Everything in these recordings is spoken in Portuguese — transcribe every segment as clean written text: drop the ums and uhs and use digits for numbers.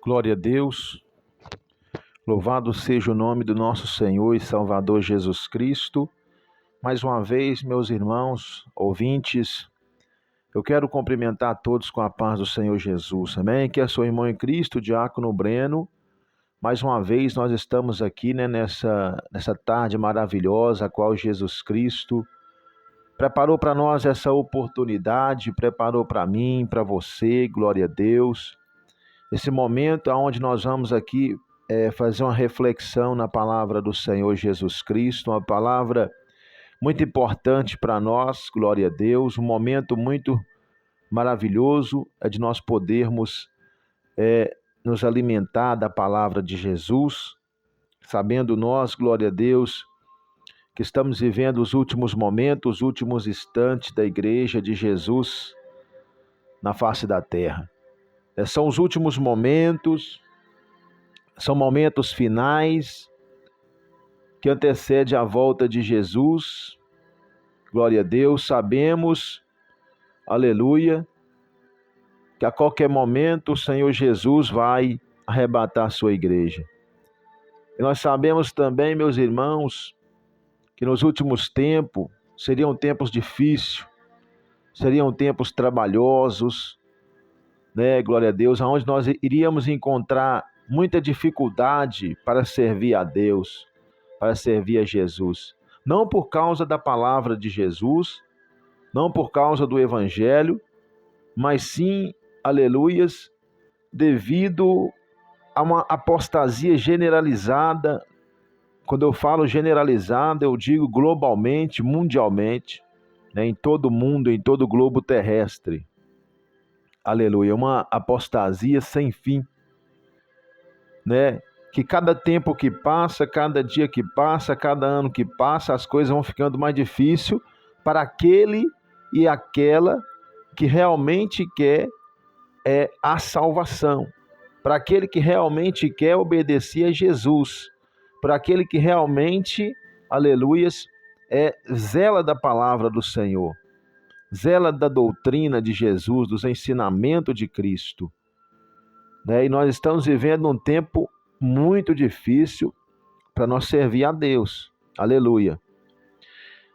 Glória a Deus, louvado seja o nome do nosso Senhor e Salvador Jesus Cristo. Mais uma vez, meus irmãos, ouvintes, eu quero cumprimentar a todos com a paz do Senhor Jesus, amém? Que é seu irmão em Cristo, Diácono Breno. Mais uma vez nós estamos aqui, nessa tarde maravilhosa, a qual Jesus Cristo preparou para nós essa oportunidade, preparou para mim, para você, glória a Deus. Esse momento onde nós vamos aqui fazer uma reflexão na palavra do Senhor Jesus Cristo, uma palavra muito importante para nós, glória a Deus, um momento muito maravilhoso é de nós podermos nos alimentar da palavra de Jesus, sabendo nós, glória a Deus, que estamos vivendo os últimos momentos, os últimos instantes da igreja de Jesus na face da terra. São os últimos momentos, são momentos finais que antecede a volta de Jesus. Glória a Deus, sabemos, aleluia, que a qualquer momento o Senhor Jesus vai arrebatar a sua igreja. E nós sabemos também, meus irmãos, que nos últimos tempos seriam tempos difíceis, seriam tempos trabalhosos, glória a Deus, onde nós iríamos encontrar muita dificuldade para servir a Deus, para servir a Jesus. Não por causa da palavra de Jesus, não por causa do Evangelho, mas sim, aleluias, devido a uma apostasia generalizada. Quando eu falo generalizada, eu digo globalmente, mundialmente, em todo o mundo, em todo o globo terrestre. Aleluia, uma apostasia sem fim, que cada tempo que passa, cada dia que passa, cada ano que passa, as coisas vão ficando mais difíceis para aquele e aquela que realmente quer a salvação, para aquele que realmente quer obedecer a Jesus, para aquele que realmente, aleluias, zela da palavra do Senhor, zela da doutrina de Jesus, dos ensinamentos de Cristo. E nós estamos vivendo um tempo muito difícil para nós servir a Deus. Aleluia.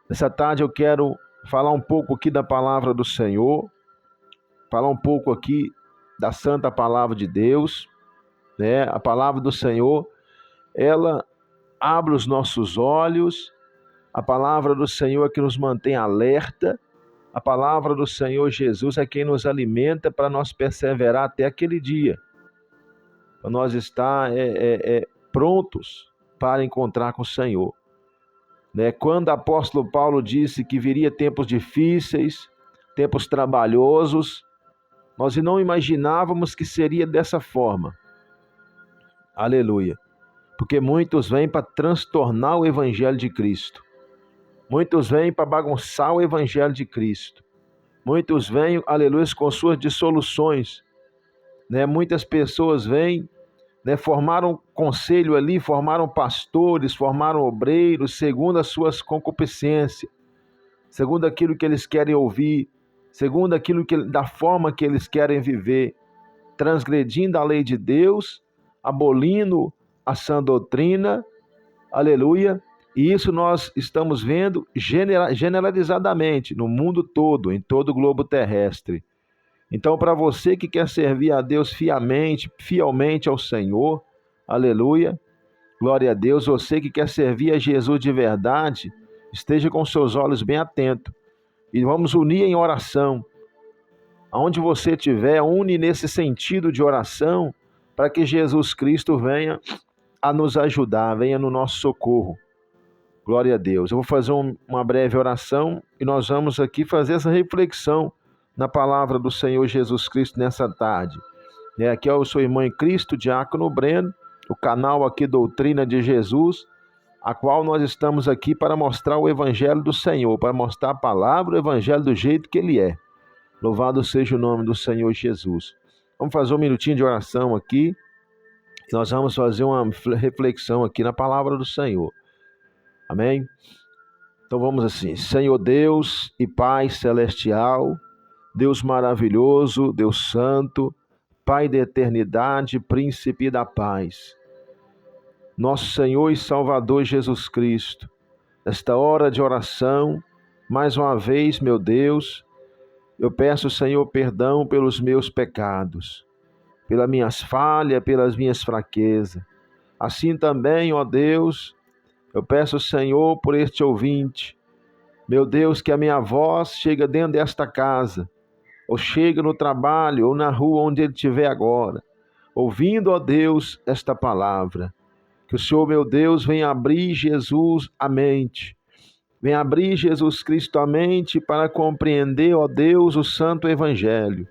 Nessa tarde eu quero falar um pouco aqui da palavra do Senhor, falar um pouco aqui da santa palavra de Deus. A palavra do Senhor, ela abre os nossos olhos, a palavra do Senhor é que nos mantém alerta, a palavra do Senhor Jesus é quem nos alimenta para nós perseverar até aquele dia, para nós estar prontos para encontrar com o Senhor. Quando o apóstolo Paulo disse que viria tempos difíceis, tempos trabalhosos, nós não imaginávamos que seria dessa forma. Aleluia. Porque muitos vêm para transtornar o Evangelho de Cristo. Muitos vêm para bagunçar o Evangelho de Cristo. Muitos vêm, aleluia, com suas dissoluções. Muitas pessoas vêm, formaram conselho ali, formaram pastores, formaram obreiros, segundo as suas concupiscências, segundo aquilo que eles querem ouvir, segundo aquilo da forma que eles querem viver, transgredindo a lei de Deus, abolindo a sã doutrina, aleluia, e isso nós estamos vendo generalizadamente no mundo todo, em todo o globo terrestre. Então, para você que quer servir a Deus fielmente ao Senhor, aleluia, glória a Deus, você que quer servir a Jesus de verdade, esteja com seus olhos bem atentos e vamos unir em oração. Aonde você estiver, une nesse sentido de oração, para que Jesus Cristo venha a nos ajudar, venha no nosso socorro. Glória a Deus. Eu vou fazer uma breve oração e nós vamos aqui fazer essa reflexão na palavra do Senhor Jesus Cristo nessa tarde. Aqui é o seu irmão em Cristo, Diácono Breno, o canal aqui Doutrina de Jesus, a qual nós estamos aqui para mostrar o Evangelho do Senhor, para mostrar a palavra, o Evangelho do jeito que ele é. Louvado seja o nome do Senhor Jesus. Vamos fazer um minutinho de oração aqui. Nós vamos fazer uma reflexão aqui na palavra do Senhor. Amém? Então vamos assim. Senhor Deus e Pai celestial, Deus maravilhoso, Deus santo, Pai da eternidade, príncipe da paz, nosso Senhor e Salvador Jesus Cristo, nesta hora de oração, mais uma vez, meu Deus, eu peço, Senhor, perdão pelos meus pecados, pelas minhas falhas, pelas minhas fraquezas. Assim também, ó Deus, eu peço, Senhor, por este ouvinte, meu Deus, que a minha voz chega dentro desta casa, ou chega no trabalho, ou na rua onde ele estiver agora, ouvindo, ó Deus, esta palavra. Que o Senhor, meu Deus, venha abrir Jesus a mente, venha abrir Jesus Cristo a mente para compreender, ó Deus, o santo evangelho.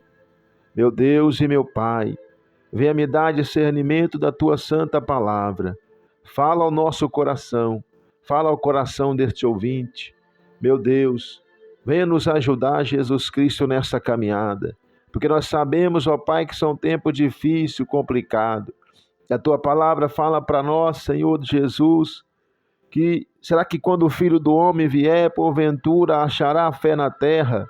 Meu Deus e meu Pai, venha me dar discernimento da tua santa palavra. Fala ao nosso coração, fala ao coração deste ouvinte. Meu Deus, venha nos ajudar, Jesus Cristo, nessa caminhada, porque nós sabemos, ó Pai, que são tempos difíceis, complicados. A tua palavra fala para nós, Senhor Jesus, que será que quando o Filho do Homem vier, porventura achará fé na terra?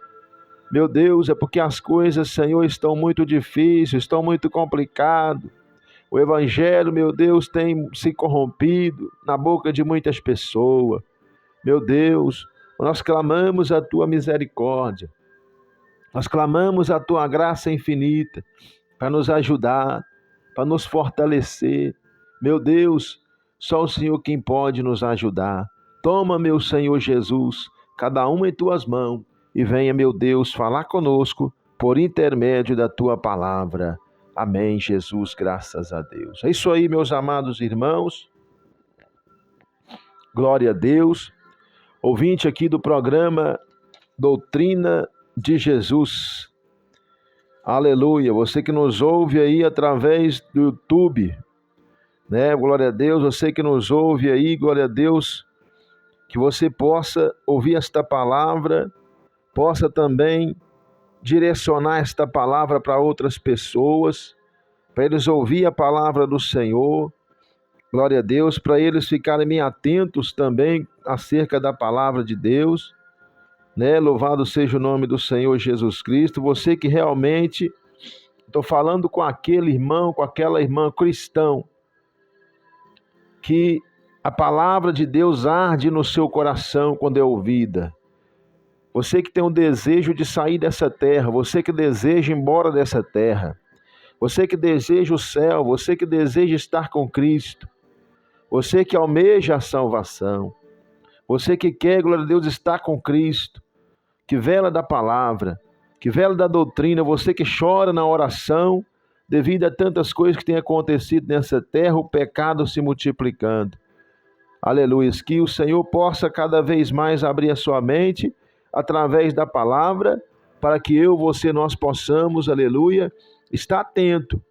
Meu Deus, é porque as coisas, Senhor, estão muito difíceis, estão muito complicadas. O Evangelho, meu Deus, tem se corrompido na boca de muitas pessoas. Meu Deus, nós clamamos a tua misericórdia, nós clamamos a tua graça infinita para nos ajudar, para nos fortalecer. Meu Deus, só o Senhor quem pode nos ajudar. Toma, meu Senhor Jesus, cada um em tuas mãos e venha, meu Deus, falar conosco por intermédio da tua palavra. Amém, Jesus, graças a Deus. É isso aí, meus amados irmãos. Glória a Deus. Ouvinte aqui do programa Doutrina de Jesus. Aleluia. Você que nos ouve aí através do YouTube, né? Glória a Deus. Você que nos ouve aí, glória a Deus, que você possa ouvir esta palavra, possa também direcionar esta palavra para outras pessoas, para eles ouvir a palavra do Senhor. Glória a Deus, para eles ficarem bem atentos também acerca da palavra de Deus, né? Louvado seja o nome do Senhor Jesus Cristo. Você que realmente, estou falando com aquele irmão, com aquela irmã cristão, que a palavra de Deus arde no seu coração quando é ouvida. Você que tem um desejo de sair dessa terra, você que deseja ir embora dessa terra, você que deseja o céu, você que deseja estar com Cristo, você que almeja a salvação, você que quer, glória a Deus, estar com Cristo, que vela da palavra, que vela da doutrina, você que chora na oração, devido a tantas coisas que têm acontecido nessa terra, o pecado se multiplicando. Aleluia, que o Senhor possa cada vez mais abrir a sua mente, através da palavra, para que eu, você, nós possamos, aleluia, estar atento,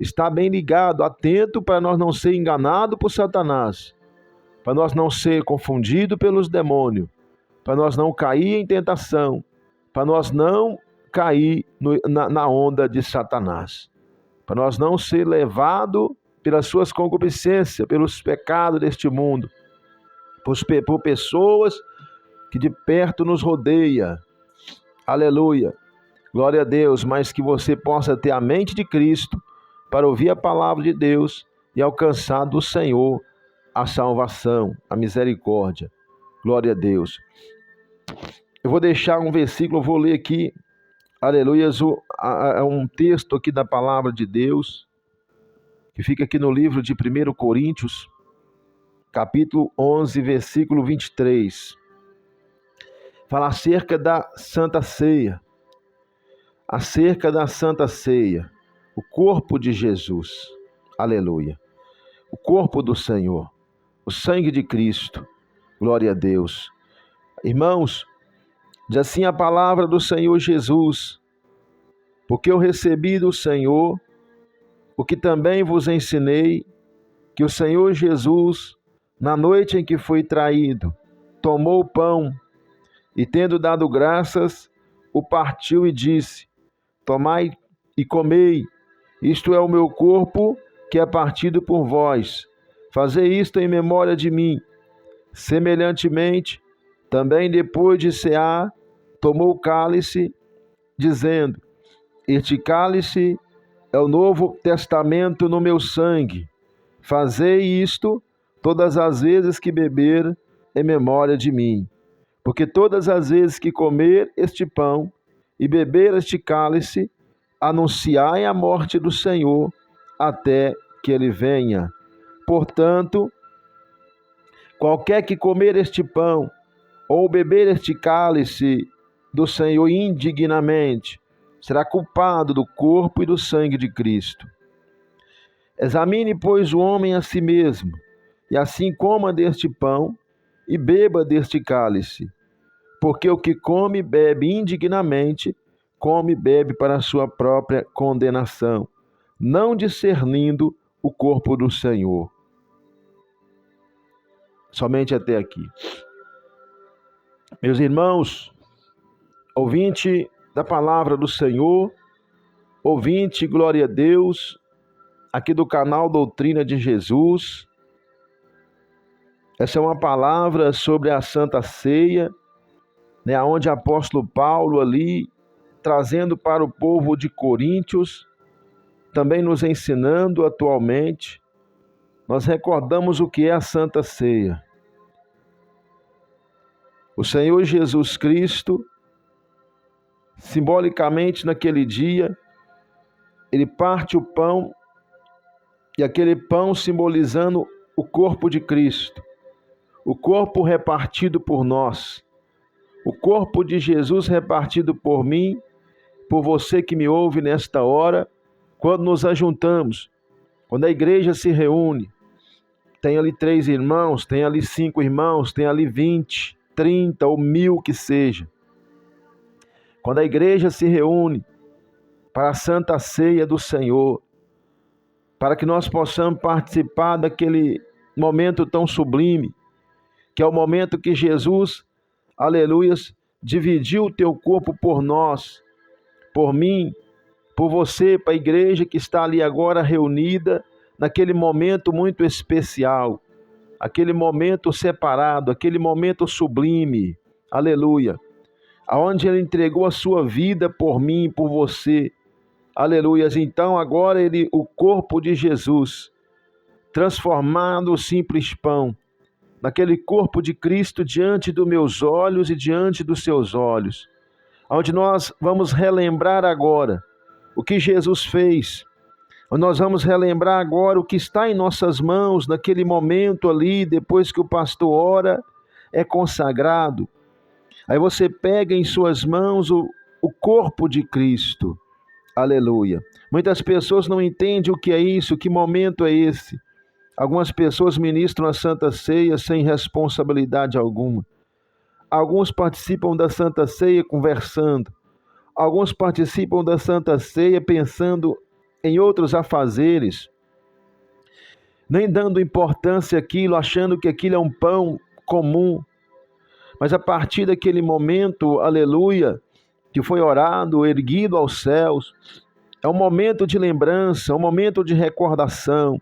estar bem ligado, atento para nós não ser enganado por Satanás, para nós não ser confundido pelos demônios, para nós não cair em tentação, para nós não cair na onda de Satanás, para nós não ser levado pelas suas concupiscências, pelos pecados deste mundo, por pessoas que de perto nos rodeia. Aleluia, glória a Deus, mas que você possa ter a mente de Cristo para ouvir a palavra de Deus e alcançar do Senhor a salvação, a misericórdia. Glória a Deus. Eu vou deixar um versículo, eu vou ler aqui, aleluia, um texto aqui da palavra de Deus, que fica aqui no livro de 1 Coríntios, capítulo 11, versículo 23. Fala acerca da Santa Ceia, acerca da Santa Ceia, o corpo de Jesus, aleluia, o corpo do Senhor, o sangue de Cristo, glória a Deus. Irmãos, diz assim a palavra do Senhor Jesus: porque eu recebi do Senhor o que também vos ensinei, que o Senhor Jesus, na noite em que foi traído, tomou o pão e, tendo dado graças, o partiu e disse: tomai e comei, isto é o meu corpo que é partido por vós. Fazei isto em memória de mim. Semelhantemente, também depois de cear, tomou o cálice, dizendo: este cálice é o novo testamento no meu sangue. Fazei isto todas as vezes que beber em memória de mim. Porque todas as vezes que comer este pão e beber este cálice, anunciai a morte do Senhor até que ele venha. Portanto, qualquer que comer este pão ou beber este cálice do Senhor indignamente, será culpado do corpo e do sangue de Cristo. Examine, pois, o homem a si mesmo, e assim coma deste pão e beba deste cálice. Porque o que come e bebe indignamente, come e bebe para a sua própria condenação, não discernindo o corpo do Senhor. Somente até aqui. Meus irmãos, ouvinte da palavra do Senhor, ouvinte, glória a Deus, aqui do canal Doutrina de Jesus. Essa é uma palavra sobre a Santa Ceia, onde o apóstolo Paulo ali, trazendo para o povo de Coríntios, também nos ensinando atualmente, nós recordamos o que é a Santa Ceia. O Senhor Jesus Cristo, simbolicamente naquele dia, ele parte o pão, e aquele pão simbolizando o corpo de Cristo, o corpo repartido por nós, o corpo de Jesus repartido por mim, por você que me ouve nesta hora, quando nos ajuntamos, quando a igreja se reúne, tem ali 3 irmãos, tem ali 5 irmãos, tem ali 20, 30 ou 1000 que seja. Quando a igreja se reúne para a Santa Ceia do Senhor, para que nós possamos participar daquele momento tão sublime, que é o momento que Jesus, aleluias, dividiu o teu corpo por nós, por mim, por você, para a igreja que está ali agora reunida, naquele momento muito especial, aquele momento separado, aquele momento sublime, aleluia, aonde ele entregou a sua vida por mim, por você, aleluias. Então agora o corpo de Jesus, transformado o simples pão, naquele corpo de Cristo diante dos meus olhos e diante dos seus olhos, onde nós vamos relembrar agora o que Jesus fez, onde nós vamos relembrar agora o que está em nossas mãos, naquele momento ali, depois que o pastor ora, é consagrado. Aí você pega em suas mãos o corpo de Cristo, aleluia. Muitas pessoas não entendem o que é isso, que momento é esse. Algumas pessoas ministram a Santa Ceia sem responsabilidade alguma. Alguns participam da Santa Ceia conversando. Alguns participam da Santa Ceia pensando em outros afazeres, nem dando importância àquilo, achando que aquilo é um pão comum. Mas a partir daquele momento, aleluia, que foi orado, erguido aos céus, é um momento de lembrança, um momento de recordação.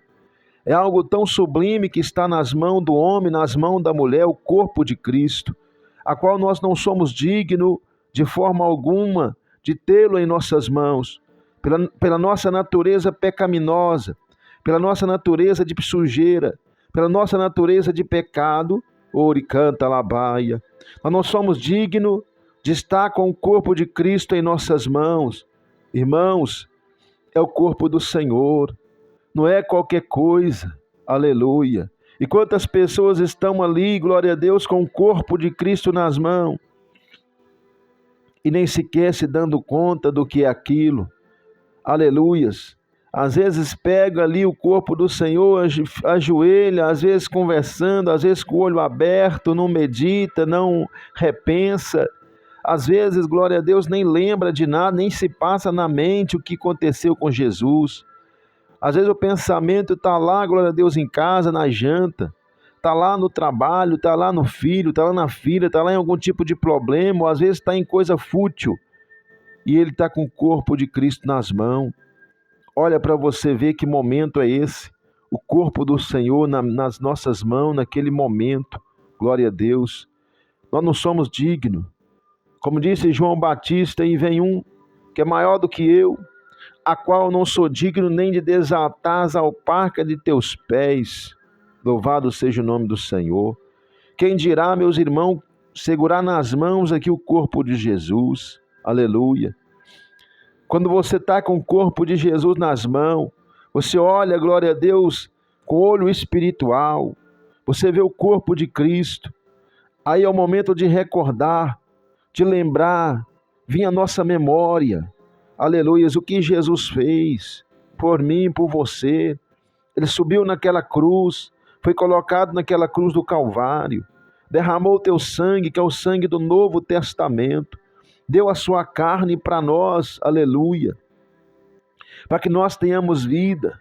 É algo tão sublime que está nas mãos do homem, nas mãos da mulher, o corpo de Cristo, a qual nós não somos dignos de forma alguma de tê-lo em nossas mãos, pela nossa natureza pecaminosa, pela nossa natureza de sujeira, pela nossa natureza de pecado, oricanta labaia. Nós não somos dignos de estar com o corpo de Cristo em nossas mãos. Irmãos, é o corpo do Senhor, não é qualquer coisa, aleluia. E quantas pessoas estão ali, glória a Deus, com o corpo de Cristo nas mãos, e nem sequer se dando conta do que é aquilo, aleluias. Às vezes pega ali o corpo do Senhor, ajoelha, às vezes conversando, às vezes com o olho aberto, não medita, não repensa. Às vezes, glória a Deus, nem lembra de nada, nem se passa na mente o que aconteceu com Jesus. Às vezes o pensamento está lá, glória a Deus, em casa, na janta, está lá no trabalho, está lá no filho, está lá na filha, está lá em algum tipo de problema, ou às vezes está em coisa fútil, e ele está com o corpo de Cristo nas mãos. Olha para você ver que momento é esse, o corpo do Senhor nas nossas mãos, naquele momento, glória a Deus. Nós não somos dignos, como disse João Batista, e vem um que é maior do que eu, a qual não sou digno nem de desatar as alparcas de teus pés. Louvado seja o nome do Senhor. Quem dirá, meus irmãos, segurar nas mãos aqui o corpo de Jesus? Aleluia. Quando você está com o corpo de Jesus nas mãos, você olha, glória a Deus, com olho espiritual, você vê o corpo de Cristo. Aí é o momento de recordar, de lembrar, vir à nossa memória, aleluia, o que Jesus fez por mim, por você. Ele subiu naquela cruz, foi colocado naquela cruz do Calvário, derramou o teu sangue, que é o sangue do Novo Testamento, deu a sua carne para nós, aleluia, para que nós tenhamos vida,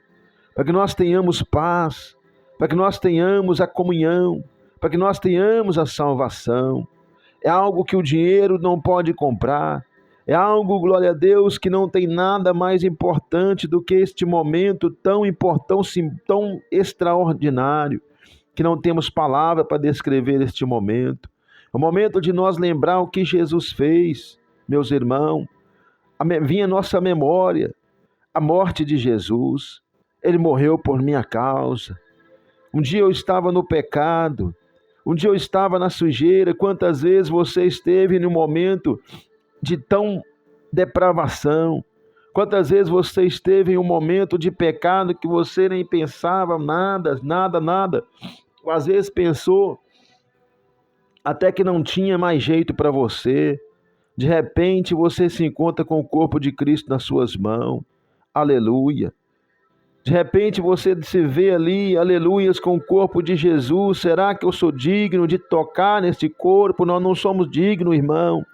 para que nós tenhamos paz, para que nós tenhamos a comunhão, para que nós tenhamos a salvação. É algo que o dinheiro não pode comprar, é algo, glória a Deus, que não tem nada mais importante do que este momento tão importante, tão extraordinário, que não temos palavra para descrever este momento. É o momento de nós lembrar o que Jesus fez, meus irmãos. Vinha à nossa memória a morte de Jesus. Ele morreu por minha causa. Um dia eu estava no pecado, um dia eu estava na sujeira. Quantas vezes você esteve num momento de tão depravação? Quantas vezes você esteve em um momento de pecado que você nem pensava nada. Às vezes pensou até que não tinha mais jeito para você. De repente você se encontra com o corpo de Cristo nas suas mãos. Aleluia. De repente você se vê ali, aleluias, com o corpo de Jesus. Será que eu sou digno de tocar neste corpo? Nós não somos dignos, irmão.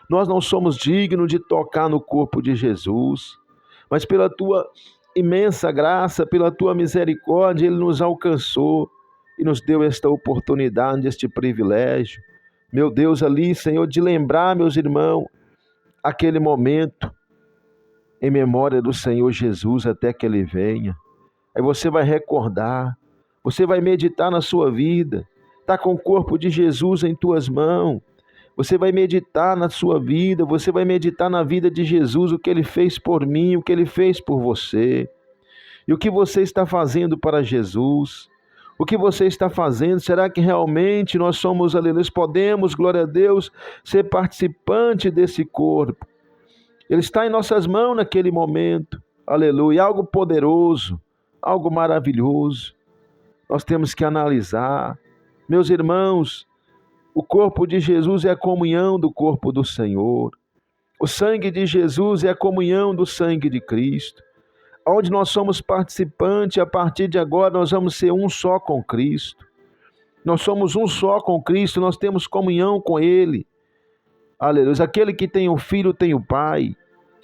Nós não somos dignos de tocar no corpo de Jesus. Mas pela tua imensa graça, pela tua misericórdia, Ele nos alcançou e nos deu esta oportunidade, este privilégio. Meu Deus, ali, Senhor, de lembrar, meus irmãos, aquele momento em memória do Senhor Jesus até que Ele venha. Aí você vai recordar, você vai meditar na sua vida, está com o corpo de Jesus em tuas mãos. Você vai meditar na sua vida, você vai meditar na vida de Jesus, o que Ele fez por mim, o que Ele fez por você. E o que você está fazendo para Jesus? O que você está fazendo? Será que realmente nós somos, aleluia, podemos, glória a Deus, ser participante desse corpo? Ele está em nossas mãos naquele momento, aleluia, algo poderoso, algo maravilhoso. Nós temos que analisar. Meus irmãos, o corpo de Jesus é a comunhão do corpo do Senhor. O sangue de Jesus é a comunhão do sangue de Cristo. Onde nós somos participantes, a partir de agora nós vamos ser um só com Cristo. Nós somos um só com Cristo, nós temos comunhão com Ele. Aleluia. Aquele que tem o Filho tem o Pai.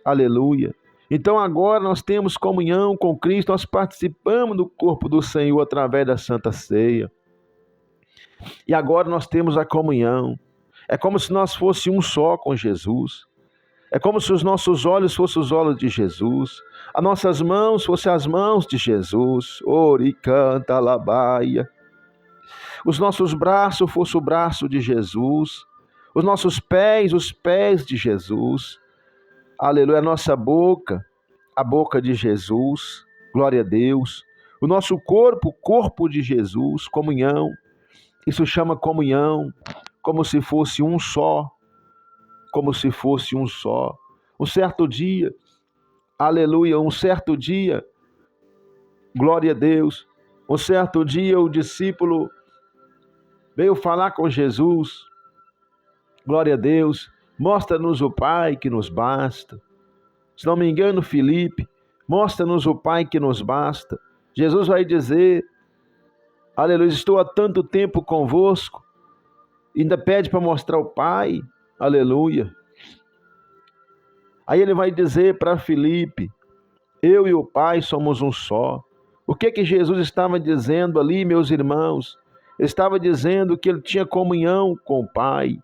Aleluia. Então agora nós temos comunhão com Cristo, nós participamos do corpo do Senhor através da Santa Ceia. E agora nós temos a comunhão. É como se nós fôssemos um só com Jesus. É como se os nossos olhos fossem os olhos de Jesus. As nossas mãos fossem as mãos de Jesus. Ori canta labaia. Os nossos braços fossem o braço de Jesus. Os nossos pés, os pés de Jesus. Aleluia. A nossa boca, a boca de Jesus. Glória a Deus. O nosso corpo, o corpo de Jesus. Comunhão. Isso chama comunhão, como se fosse um só, como se fosse um só. Um certo dia, aleluia, um certo dia, glória a Deus, um certo dia o discípulo veio falar com Jesus, glória a Deus, mostra-nos o Pai que nos basta. Se não me engano, Filipe, mostra-nos o Pai que nos basta. Jesus vai dizer, aleluia, estou há tanto tempo convosco, ainda pede para mostrar o Pai, aleluia. Aí ele vai dizer para Filipe, eu e o Pai somos um só. O que Jesus estava dizendo ali, meus irmãos? Ele estava dizendo que ele tinha comunhão com o Pai.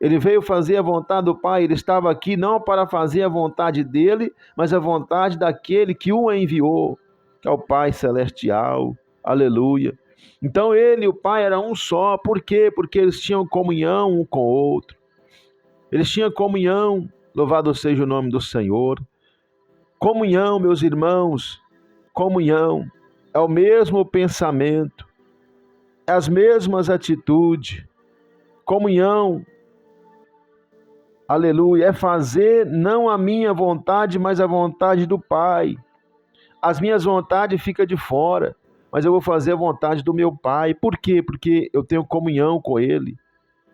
Ele veio fazer a vontade do Pai, ele estava aqui não para fazer a vontade dele, mas a vontade daquele que o enviou, que é o Pai Celestial, aleluia. Então ele e o Pai eram um só. Por quê? Porque eles tinham comunhão um com o outro. Eles tinham comunhão, louvado seja o nome do Senhor, Comunhão, meus irmãos, comunhão é o mesmo pensamento, é as mesmas atitudes. Comunhão, aleluia, é fazer não a minha vontade, mas a vontade do Pai. As minhas vontades ficam de fora, mas eu vou fazer a vontade do meu Pai. Por quê? Porque eu tenho comunhão com Ele.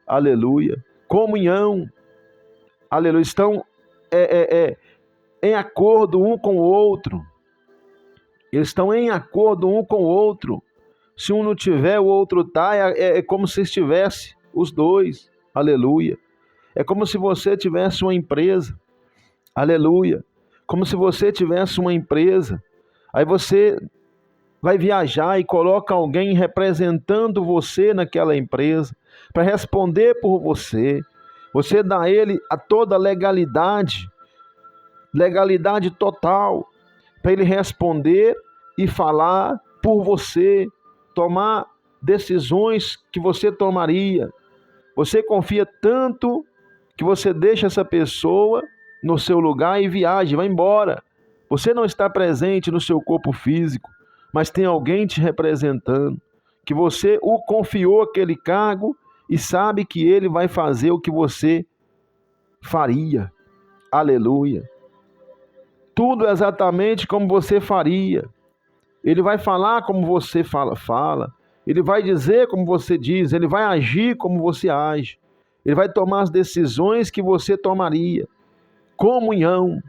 Aleluia. Comunhão. Aleluia. Estão em acordo um com o outro. Eles estão em acordo um com o outro. Se um não tiver, o outro está. É como se estivesse os dois. Aleluia. É como se você tivesse uma empresa. Aleluia. Como se você tivesse uma empresa. Aí você vai viajar e coloca alguém representando você naquela empresa para responder por você. Você dá a ele a toda a legalidade total, para ele responder e falar por você, tomar decisões que você tomaria. Você confia tanto que você deixa essa pessoa no seu lugar e viaja, vai embora. Você não está presente no seu corpo físico, mas tem alguém te representando, que você o confiou aquele cargo e sabe que ele vai fazer o que você faria. Aleluia. Tudo exatamente como você faria. Ele vai falar como você fala. Ele vai dizer como você diz. Ele vai agir como você age. Ele vai tomar as decisões que você tomaria. Comunhão.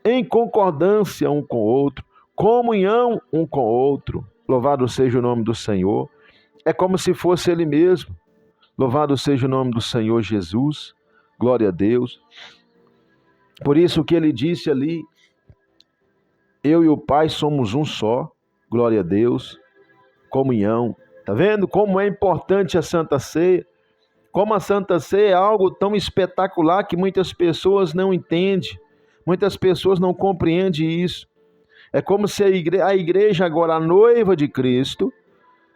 Em concordância um com o outro. Comunhão um com o outro. Louvado seja o nome do Senhor. É como se fosse Ele mesmo. Louvado seja o nome do Senhor Jesus. Glória a Deus. Por isso que Ele disse ali, eu e o Pai somos um só. Glória a Deus. Comunhão. Está vendo como é importante a Santa Ceia? Como a Santa Ceia é algo tão espetacular que muitas pessoas não entendem. Muitas pessoas não compreendem isso. É como se a igreja agora, a noiva de Cristo,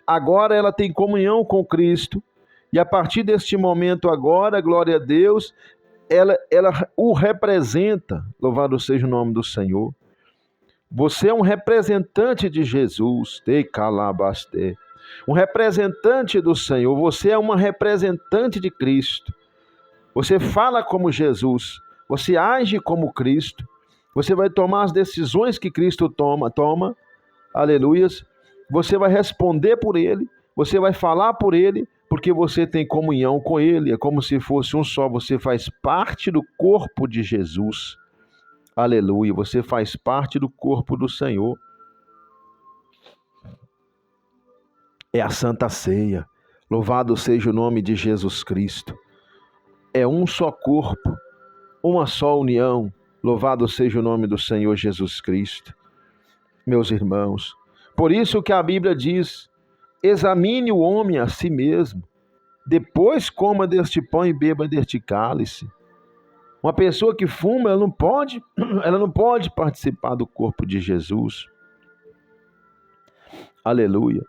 agora ela tem comunhão com Cristo. E a partir deste momento agora, glória a Deus, ela o representa. Louvado seja o nome do Senhor. Você é um representante de Jesus. Um representante do Senhor. Você é uma representante de Cristo. Você fala como Jesus. Você age como Cristo. Você vai tomar as decisões que Cristo toma. Aleluias. Você vai responder por Ele. Você vai falar por Ele. Porque você tem comunhão com Ele. É como se fosse um só. Você faz parte do corpo de Jesus. Aleluia. Você faz parte do corpo do Senhor. É a Santa Ceia. Louvado seja o nome de Jesus Cristo. É um só corpo. Uma só união. Louvado seja o nome do Senhor Jesus Cristo. Meus irmãos. Por isso que a Bíblia diz: examine o homem a si mesmo. Depois coma deste pão e beba deste cálice. Uma pessoa que fuma, ela não pode participar do corpo de Jesus. Aleluia.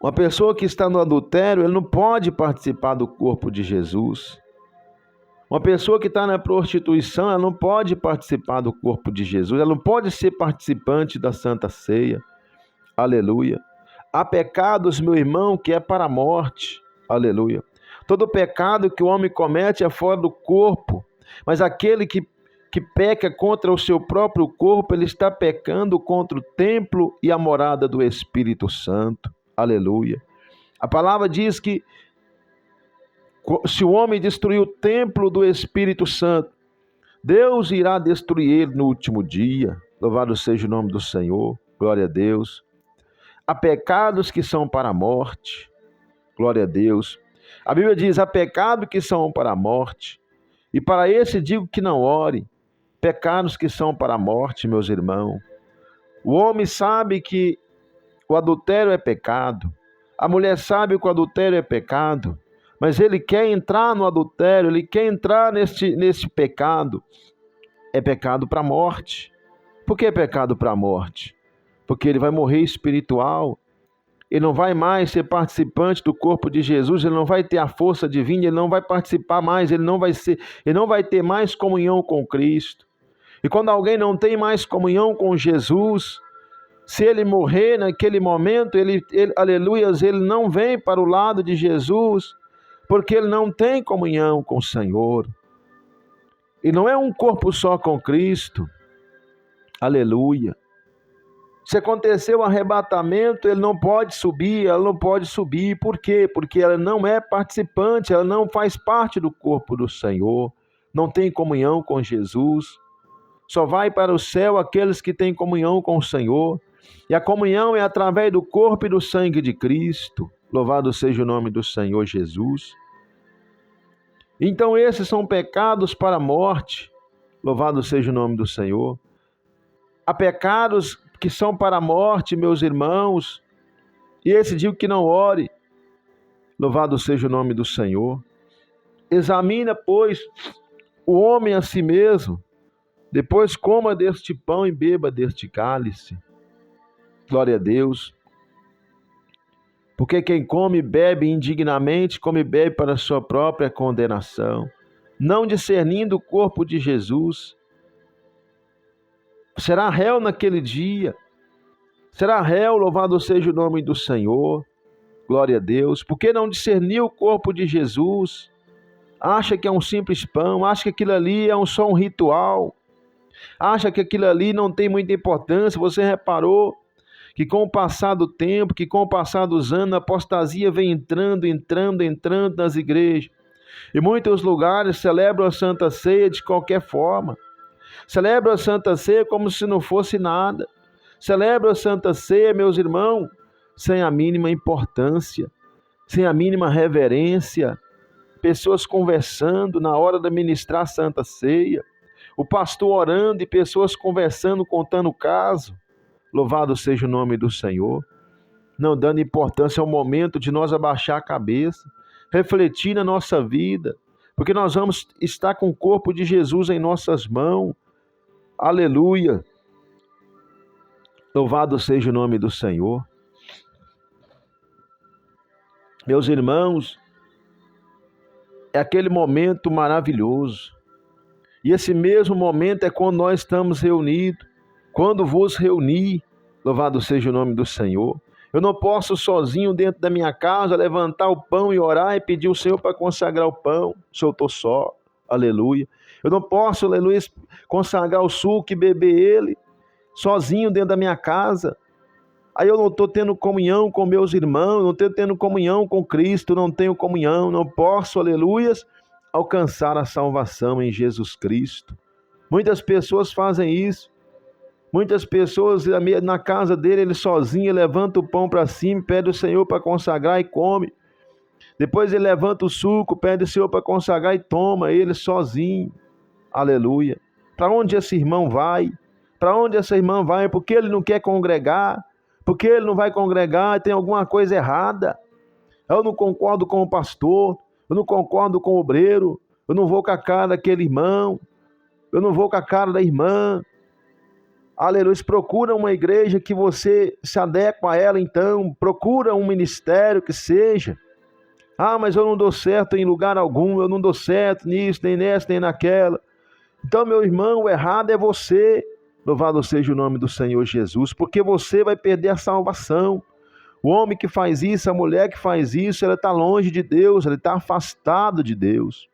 Uma pessoa que está no adultério, ela não pode participar do corpo de Jesus. Uma pessoa que está na prostituição, ela não pode participar do corpo de Jesus. Ela não pode ser participante da Santa Ceia. Aleluia. Há pecados, meu irmão, que é para a morte. Aleluia. Todo pecado que o homem comete é fora do corpo. Mas aquele que peca contra o seu próprio corpo, ele está pecando contra o templo e a morada do Espírito Santo. Aleluia. A palavra diz que se o homem destruir o templo do Espírito Santo, Deus irá destruir ele no último dia. Louvado seja o nome do Senhor. Glória a Deus. Há pecados que são para a morte. Glória a Deus. A Bíblia diz: há pecados que são para a morte. E para esse digo que não ore. Pecados que são para a morte, meus irmãos. O homem sabe que o adultério é pecado. A mulher sabe que o adultério é pecado. Mas ele quer entrar no adultério, ele quer entrar nesse pecado. É pecado para a morte. Por que é pecado para a morte? Porque ele vai morrer espiritual. Ele não vai mais ser participante do corpo de Jesus, ele não vai ter a força divina, ele não vai participar mais, ele não vai ter mais comunhão com Cristo. E quando alguém não tem mais comunhão com Jesus, se ele morrer naquele momento, aleluias, ele não vem para o lado de Jesus, porque ele não tem comunhão com o Senhor. E não é um corpo só com Cristo, aleluia. Se aconteceu o arrebatamento, ele não pode subir, ela não pode subir. Por quê? Porque ela não é participante, ela não faz parte do corpo do Senhor, não tem comunhão com Jesus. Só vai para o céu aqueles que têm comunhão com o Senhor. E a comunhão é através do corpo e do sangue de Cristo. Louvado seja o nome do Senhor Jesus. Então esses são pecados para a morte. Louvado seja o nome do Senhor. Há pecados que são para a morte, meus irmãos. E esse digo que não ore. Louvado seja o nome do Senhor. Examina, pois, o homem a si mesmo. Depois coma deste pão e beba deste cálice. Glória a Deus. Porque quem come e bebe indignamente, come e bebe para a sua própria condenação, não discernindo o corpo de Jesus. Será réu naquele dia. Será réu, louvado seja o nome do Senhor. Glória a Deus. Porque não discerniu o corpo de Jesus. Acha que é um simples pão, acha que aquilo ali é só um ritual. Acha que aquilo ali não tem muita importância. Você reparou que com o passar do tempo, que com o passar dos anos, a apostasia vem entrando nas igrejas. E muitos lugares celebram a Santa Ceia de qualquer forma. Celebram a Santa Ceia como se não fosse nada. Celebram a Santa Ceia, meus irmãos, sem a mínima importância, sem a mínima reverência. Pessoas conversando na hora de ministrar a Santa Ceia. O pastor orando e pessoas conversando, contando o caso. Louvado seja o nome do Senhor. Não dando importância ao momento de nós abaixar a cabeça, refletir na nossa vida, porque nós vamos estar com o corpo de Jesus em nossas mãos. Aleluia. Louvado seja o nome do Senhor. Meus irmãos, é aquele momento maravilhoso. E esse mesmo momento é quando nós estamos reunidos. Quando vos reunir, louvado seja o nome do Senhor. Eu não posso sozinho dentro da minha casa levantar o pão e orar e pedir ao Senhor para consagrar o pão, se eu estou só, aleluia. Eu não posso, aleluia, consagrar o suco e beber ele sozinho dentro da minha casa. Aí eu não estou tendo comunhão com meus irmãos, não estou tendo comunhão com Cristo, não tenho comunhão, não posso, aleluia, alcançar a salvação em Jesus Cristo. Muitas pessoas fazem isso. Muitas pessoas na casa dele, ele sozinho, levanta o pão para cima, pede o Senhor para consagrar e come. Depois ele levanta o suco, pede o Senhor para consagrar e toma ele sozinho. Aleluia. Para onde esse irmão vai? Para onde essa irmã vai? Porque ele não quer congregar? Porque ele não vai congregar? Tem alguma coisa errada? Eu não concordo com o pastor, eu não concordo com o obreiro, eu não vou com a cara daquele irmão, eu não vou com a cara da irmã. Aleluia, procura uma igreja que você se adequa a ela então, procura um ministério que seja. Ah, mas eu não dou certo em lugar algum, eu não dou certo nisso, nem nessa, nem naquela. Então, meu irmão, o errado é você, louvado seja o nome do Senhor Jesus, porque você vai perder a salvação. O homem que faz isso, a mulher que faz isso, ela está longe de Deus, ela está afastado de Deus.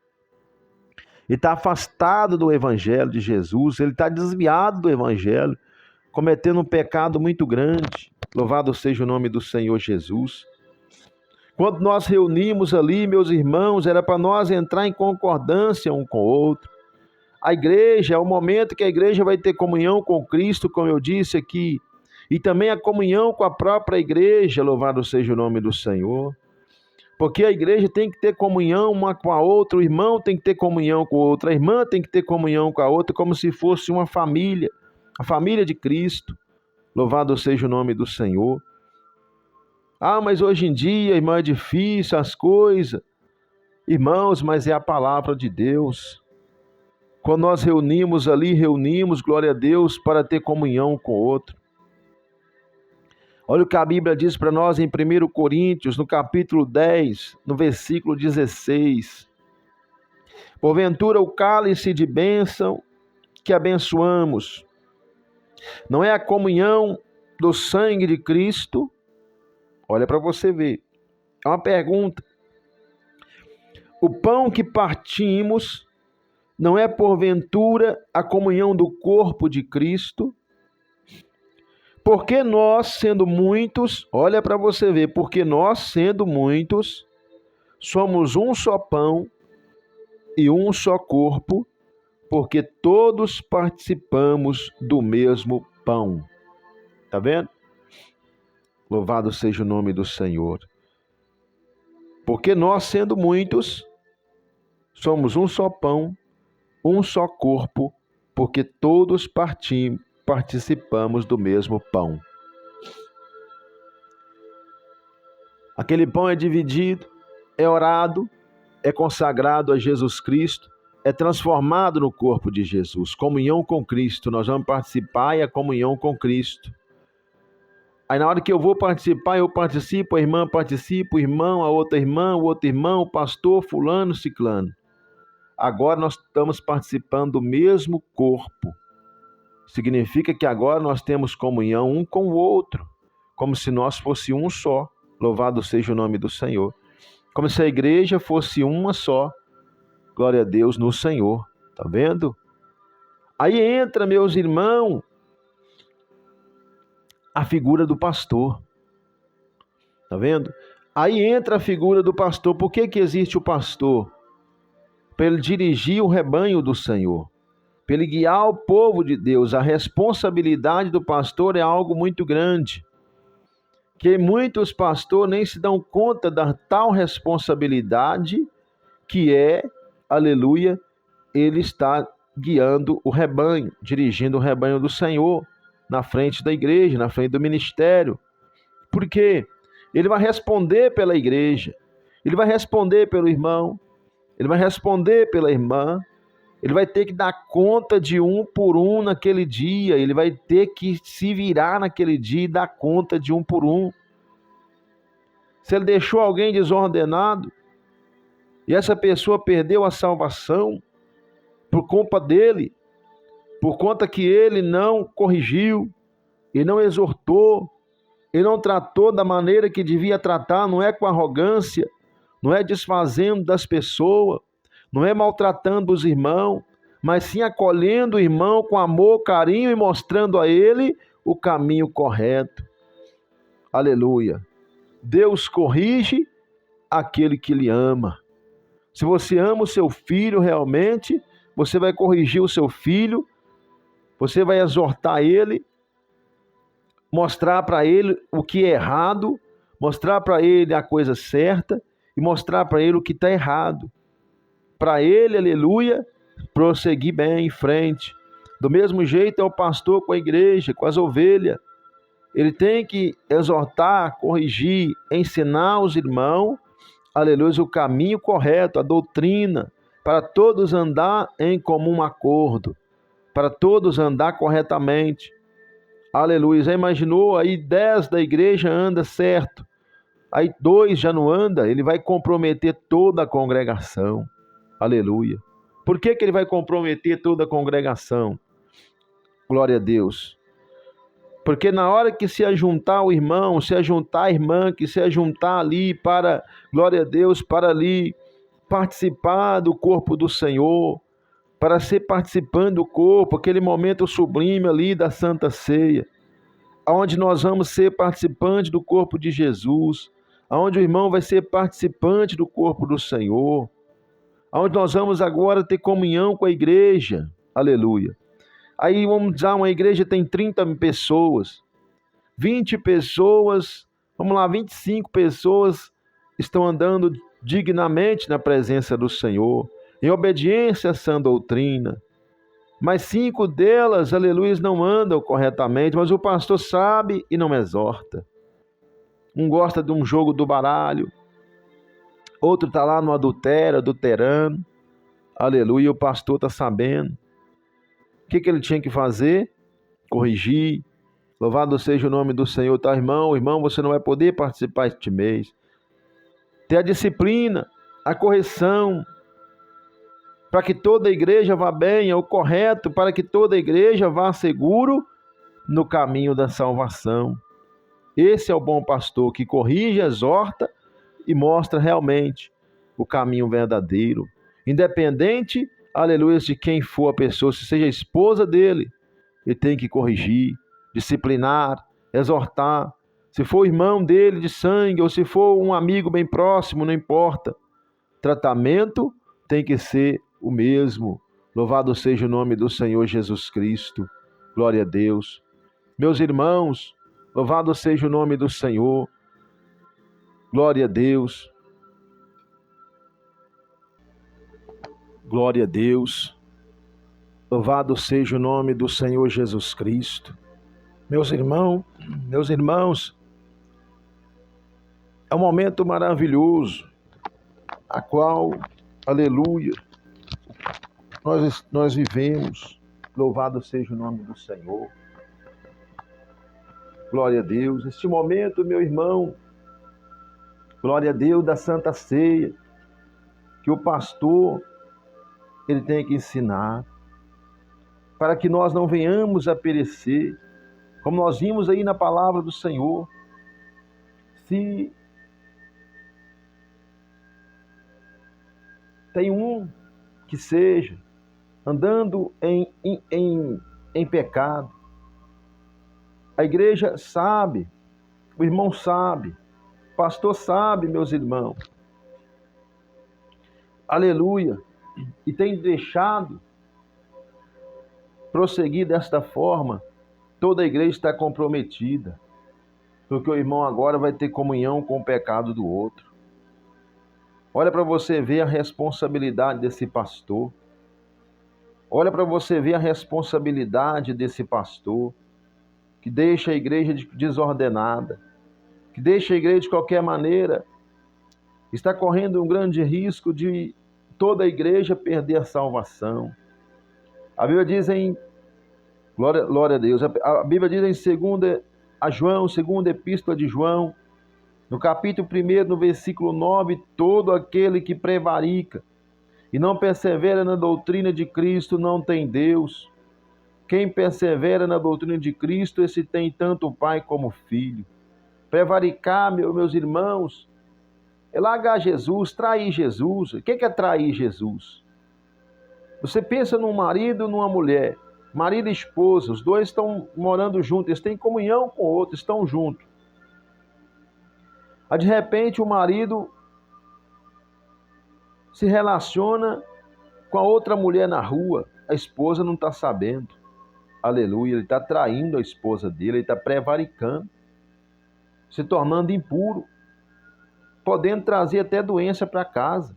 Ele está afastado do Evangelho de Jesus, ele está desviado do Evangelho, cometendo um pecado muito grande. Louvado seja o nome do Senhor Jesus. Quando nós reunimos ali, meus irmãos, era para nós entrar em concordância um com o outro. A igreja, é o momento que a igreja vai ter comunhão com Cristo, como eu disse aqui, e também a comunhão com a própria igreja, louvado seja o nome do Senhor. Porque a igreja tem que ter comunhão uma com a outra, o irmão tem que ter comunhão com o outro, a irmã tem que ter comunhão com a outra, como se fosse uma família, a família de Cristo. Louvado seja o nome do Senhor. Ah, mas hoje em dia, irmão, é difícil as coisas. Irmãos, mas é a palavra de Deus. Quando nós reunimos ali, glória a Deus, para ter comunhão com o outro. Olha o que a Bíblia diz para nós em 1 Coríntios, no capítulo 10, no versículo 16. Porventura o cálice de bênção que abençoamos? Não é a comunhão do sangue de Cristo? Olha para você ver. É uma pergunta. O pão que partimos não é porventura a comunhão do corpo de Cristo? Porque nós, sendo muitos, olha para você ver, porque nós, sendo muitos, somos um só pão e um só corpo, porque todos participamos do mesmo pão. Tá vendo? Louvado seja o nome do Senhor. Porque nós, sendo muitos, somos um só pão, um só corpo, porque todos participamos do mesmo pão. Aquele pão é dividido, é orado, é consagrado a Jesus Cristo, é transformado no corpo de Jesus. Comunhão com Cristo, nós vamos participar e a comunhão com Cristo. Aí na hora que eu vou participar, eu participo, a irmã participa, o irmão, a outra irmã, o outro irmão, o pastor, fulano, ciclano. Agora nós estamos participando do mesmo corpo. Significa que agora nós temos comunhão um com o outro, como se nós fosse um só. Louvado seja o nome do Senhor. Como se a igreja fosse uma só. Glória a Deus no Senhor. Tá vendo? Aí entra, meus irmãos, a figura do pastor. Tá vendo? Aí entra a figura do pastor. Por que existe o pastor? Para ele dirigir o rebanho do Senhor. Para ele guiar o povo de Deus. A responsabilidade do pastor é algo muito grande. Que muitos pastores nem se dão conta da tal responsabilidade que é, aleluia, ele está guiando o rebanho, dirigindo o rebanho do Senhor, na frente da igreja, na frente do ministério. Por quê? Ele vai responder pela igreja, ele vai responder pelo irmão, ele vai responder pela irmã, ele vai ter que dar conta de um por um naquele dia, ele vai ter que se virar naquele dia e dar conta de um por um. Se ele deixou alguém desordenado, e essa pessoa perdeu a salvação por culpa dele, por conta que ele não corrigiu, e não exortou, e não tratou da maneira que devia tratar, não é com arrogância, não é desfazendo das pessoas, não é maltratando os irmãos, mas sim acolhendo o irmão com amor, carinho e mostrando a ele o caminho correto. Aleluia. Deus corrige aquele que lhe ama. Se você ama o seu filho realmente, você vai corrigir o seu filho, você vai exortar ele, mostrar para ele o que é errado, mostrar para ele a coisa certa e mostrar para ele o que está errado. Para ele, aleluia, prosseguir bem em frente. Do mesmo jeito é o pastor com a igreja, com as ovelhas. Ele tem que exortar, corrigir, ensinar os irmãos, aleluia, o caminho correto, a doutrina, para todos andar em comum acordo, para todos andar corretamente. Aleluia. Já imaginou? Aí 10 da igreja anda certo, aí 2 já não anda, ele vai comprometer toda a congregação. Aleluia. Por que ele vai comprometer toda a congregação? Glória a Deus. Porque na hora que se ajuntar o irmão, se ajuntar a irmã, que se ajuntar ali para, glória a Deus, para ali participar do corpo do Senhor, para ser participante do corpo, aquele momento sublime ali da Santa Ceia, onde nós vamos ser participantes do corpo de Jesus, onde o irmão vai ser participante do corpo do Senhor, onde nós vamos agora ter comunhão com a igreja, aleluia. Aí vamos dizer, uma igreja tem 30 pessoas, 20 pessoas, vamos lá, 25 pessoas estão andando dignamente na presença do Senhor, em obediência à sã doutrina. Mas 5 delas, aleluia, não andam corretamente, mas o pastor sabe e não exorta. Um gosta de um jogo do baralho, outro está lá no adultério, adulterando, aleluia, o pastor está sabendo. O que ele tinha que fazer? Corrigir. Louvado seja o nome do Senhor, tá, irmão? Irmão, você não vai poder participar este mês. Ter a disciplina, a correção. para que toda a igreja vá bem, é o correto para que toda a igreja vá seguro no caminho da salvação. Esse é o bom pastor que corrige, exorta e mostra realmente o caminho verdadeiro. Independente, aleluia, de quem for a pessoa, se seja a esposa dele, ele tem que corrigir, disciplinar, exortar. Se for irmão dele de sangue ou se for um amigo bem próximo, não importa. Tratamento tem que ser o mesmo. Louvado seja o nome do Senhor Jesus Cristo. Glória a Deus. Meus irmãos, louvado seja o nome do Senhor. Glória a Deus. Glória a Deus. Louvado seja o nome do Senhor Jesus Cristo. Meus irmãos, é um momento maravilhoso, a qual, aleluia, nós vivemos. Louvado seja o nome do Senhor. Glória a Deus. Este momento, meu irmão, glória a Deus, da Santa Ceia, que o pastor, ele tem que ensinar, para que nós não venhamos a perecer, como nós vimos aí na palavra do Senhor. Se tem um que seja andando em pecado, a igreja sabe, o irmão sabe, o pastor sabe, meus irmãos, aleluia, e tem deixado prosseguir desta forma, toda a igreja está comprometida, porque o irmão agora vai ter comunhão com o pecado do outro. Olha para você ver a responsabilidade desse pastor. Olha para você ver a responsabilidade desse pastor, que deixa a igreja desordenada, que deixa a igreja de qualquer maneira, está correndo um grande risco de toda a igreja perder a salvação. A Bíblia diz glória a Deus, a Bíblia diz em 2 João, segunda epístola de João, no capítulo 1, no versículo 9, todo aquele que prevarica e não persevera na doutrina de Cristo não tem Deus. Quem persevera na doutrina de Cristo, esse tem tanto o Pai como o Filho. Prevaricar, meus irmãos, é largar Jesus, trair Jesus. O que é trair Jesus? Você pensa num marido e numa mulher, marido e esposa, os dois estão morando juntos, eles têm comunhão com o outro, estão juntos. Aí, de repente, o marido se relaciona com a outra mulher na rua, a esposa não está sabendo. Aleluia, ele está traindo a esposa dele, ele está prevaricando, se tornando impuro, podendo trazer até doença para casa.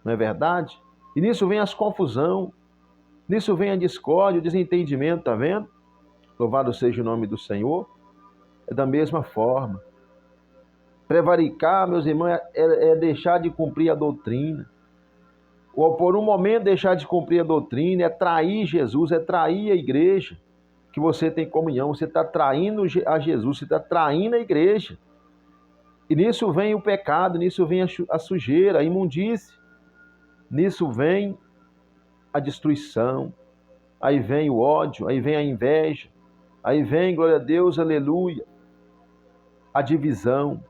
Não é verdade? E nisso vem as confusão, nisso vem a discórdia, o desentendimento, está vendo? Louvado seja o nome do Senhor. É da mesma forma. Prevaricar, meus irmãos, é deixar de cumprir a doutrina. Ou por um momento deixar de cumprir a doutrina, é trair Jesus, é trair a igreja, que você tem comunhão, você está traindo a Jesus, você está traindo a igreja. E nisso vem o pecado, nisso vem a sujeira, a imundície, nisso vem a destruição, aí vem o ódio, aí vem a inveja, aí vem, glória a Deus, aleluia, a divisão,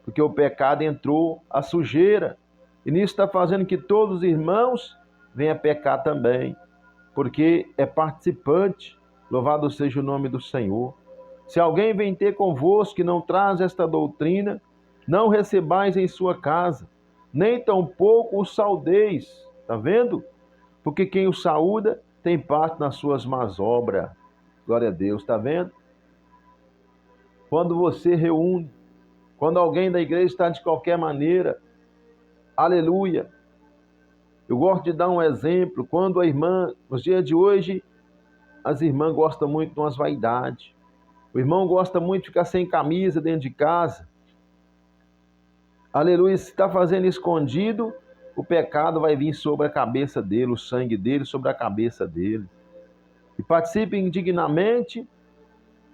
porque o pecado entrou, a sujeira, e nisso está fazendo que todos os irmãos venham a pecar também, porque é participante. Louvado seja o nome do Senhor. Se alguém vem ter convosco que não traz esta doutrina, não recebais em sua casa, nem tampouco o saudeis. Está vendo? Porque quem o saúda tem parte nas suas más obras. Glória a Deus, está vendo? Quando você reúne, quando alguém da igreja está de qualquer maneira, aleluia. Eu gosto de dar um exemplo. Quando a irmã, nos dias de hoje, as irmãs gostam muito de umas vaidades. O irmão gosta muito de ficar sem camisa dentro de casa. Aleluia. Se está fazendo escondido, o pecado vai vir sobre a cabeça dele, o sangue dele sobre a cabeça dele. E participe indignamente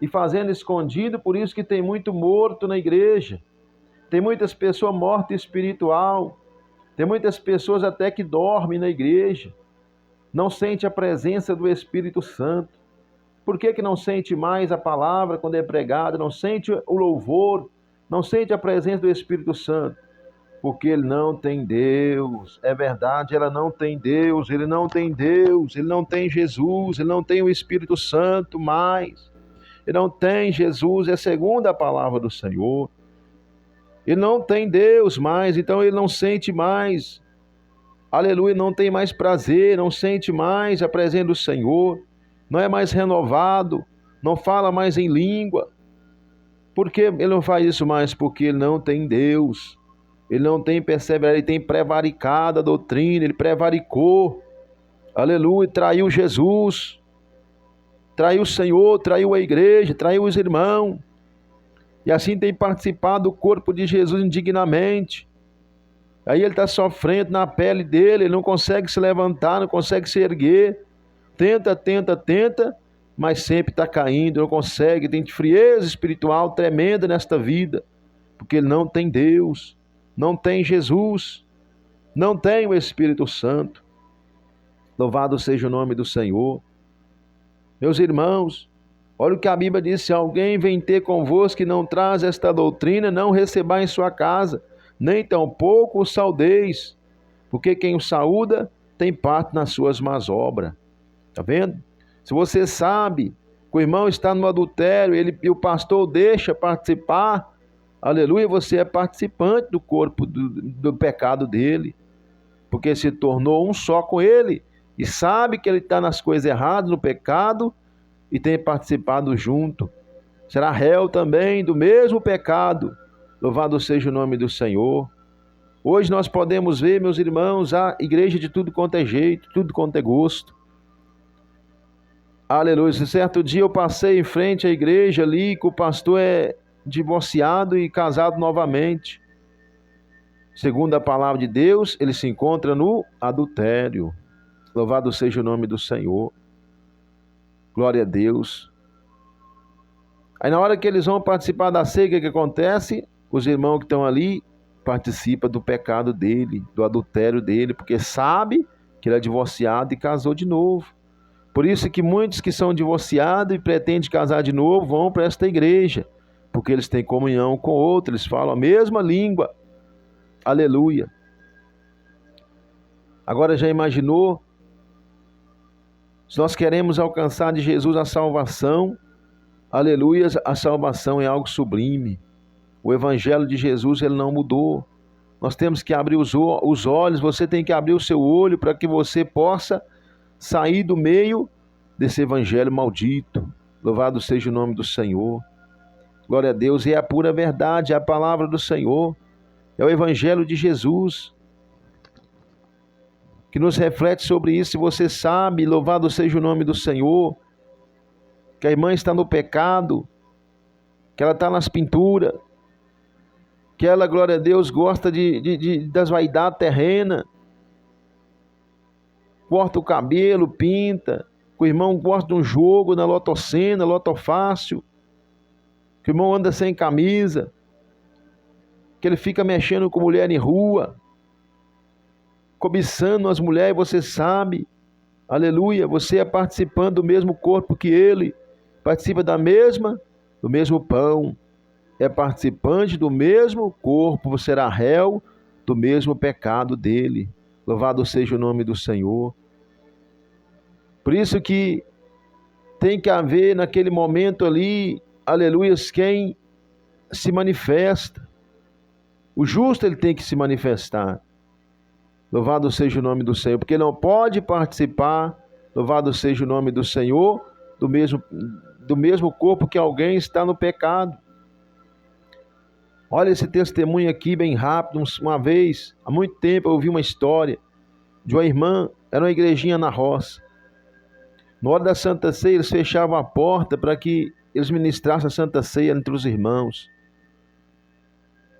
e fazendo escondido, por isso que tem muito morto na igreja. Tem muitas pessoas mortas espiritual. Tem muitas pessoas até que dormem na igreja, não sente a presença do Espírito Santo. Por que não sente mais a palavra quando é pregada, não sente o louvor, não sente a presença do Espírito Santo? Porque ele não tem Deus. É verdade, ela não tem Deus, ele não tem Deus, ele não tem Jesus, ele não tem o Espírito Santo mais. Ele não tem Jesus, é segundo a palavra do Senhor. Ele não tem Deus mais, então ele não sente mais. Aleluia, não tem mais prazer, não sente mais a presença do Senhor, não é mais renovado, não fala mais em língua. Por que ele não faz isso mais? Porque ele não tem Deus, ele não tem perseverança, ele tem prevaricado a doutrina, ele prevaricou, aleluia, traiu Jesus, traiu o Senhor, traiu a igreja, traiu os irmãos, e assim tem participado do corpo de Jesus indignamente. Aí ele está sofrendo na pele dele, ele não consegue se levantar, não consegue se erguer. Tenta, mas sempre está caindo, não consegue. Tem frieza espiritual tremenda nesta vida, porque ele não tem Deus, não tem Jesus, não tem o Espírito Santo. Louvado seja o nome do Senhor. Meus irmãos, olha o que a Bíblia diz: se alguém vem ter convosco que não traz esta doutrina, não recebá em sua casa, nem tampouco o saudeis, porque quem o saúda tem parte nas suas más obras. Está vendo? Se você sabe que o irmão está no adultério, e o pastor deixa participar, aleluia, você é participante do corpo do pecado dele, porque se tornou um só com ele, e sabe que ele está nas coisas erradas, no pecado, e tem participado junto. Será réu também do mesmo pecado. Louvado seja o nome do Senhor. Hoje nós podemos ver, meus irmãos, a igreja de tudo quanto é jeito, tudo quanto é gosto. Aleluia. Certo dia eu passei em frente à igreja ali, que o pastor é divorciado e casado novamente. Segundo a palavra de Deus, ele se encontra no adultério. Louvado seja o nome do Senhor. Glória a Deus. Aí na hora que eles vão participar da ceia, o que acontece? Os irmãos que estão ali participam do pecado dele, do adultério dele, porque sabe que ele é divorciado e casou de novo. Por isso que muitos que são divorciados e pretendem casar de novo vão para esta igreja, porque eles têm comunhão com outros, eles falam a mesma língua. Aleluia. Agora já imaginou? Se nós queremos alcançar de Jesus a salvação, aleluia, a salvação é algo sublime. O evangelho de Jesus, ele não mudou. Nós temos que abrir os olhos, você tem que abrir o seu olho para que você possa sair do meio desse evangelho maldito. Louvado seja o nome do Senhor. Glória a Deus. E é a pura verdade, é a palavra do Senhor. É o evangelho de Jesus que nos reflete sobre isso. Se você sabe, louvado seja o nome do Senhor, que a irmã está no pecado, que ela está nas pinturas, que ela, glória a Deus, gosta das vaidades terrenas, corta o cabelo, pinta, que o irmão gosta de um jogo na lotocena, lotofácil, que o irmão anda sem camisa, que ele fica mexendo com mulher em rua, cobiçando as mulheres, você sabe, aleluia, você é participando do mesmo corpo que ele, participa do mesmo pão, é participante do mesmo corpo, você será réu do mesmo pecado dele. Louvado seja o nome do Senhor. Por isso que tem que haver naquele momento ali, aleluia, quem se manifesta. O justo, ele tem que se manifestar. Louvado seja o nome do Senhor, porque não pode participar, louvado seja o nome do Senhor, do mesmo corpo que alguém está no pecado. Olha esse testemunho aqui bem rápido. Uma vez, há muito tempo, eu ouvi uma história de uma irmã, era uma igrejinha na roça. Na hora da Santa Ceia, eles fechavam a porta para que eles ministrassem a Santa Ceia entre os irmãos.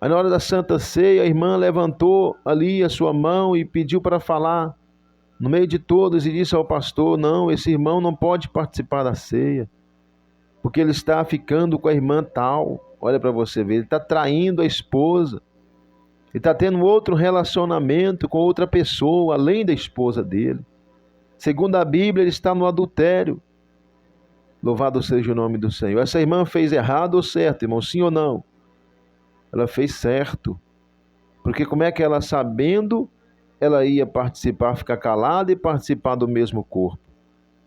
Aí na hora da Santa Ceia, a irmã levantou ali a sua mão e pediu para falar no meio de todos e disse ao pastor: não, esse irmão não pode participar da ceia, porque ele está ficando com a irmã tal. Olha para você ver, ele está traindo a esposa. Ele está tendo outro relacionamento com outra pessoa, além da esposa dele. Segundo a Bíblia, ele está no adultério. Louvado seja o nome do Senhor. Essa irmã fez errado ou certo, irmão? Sim ou não? Ela fez certo. Porque como é que ela, sabendo, ela ia participar, ficar calada e participar do mesmo corpo?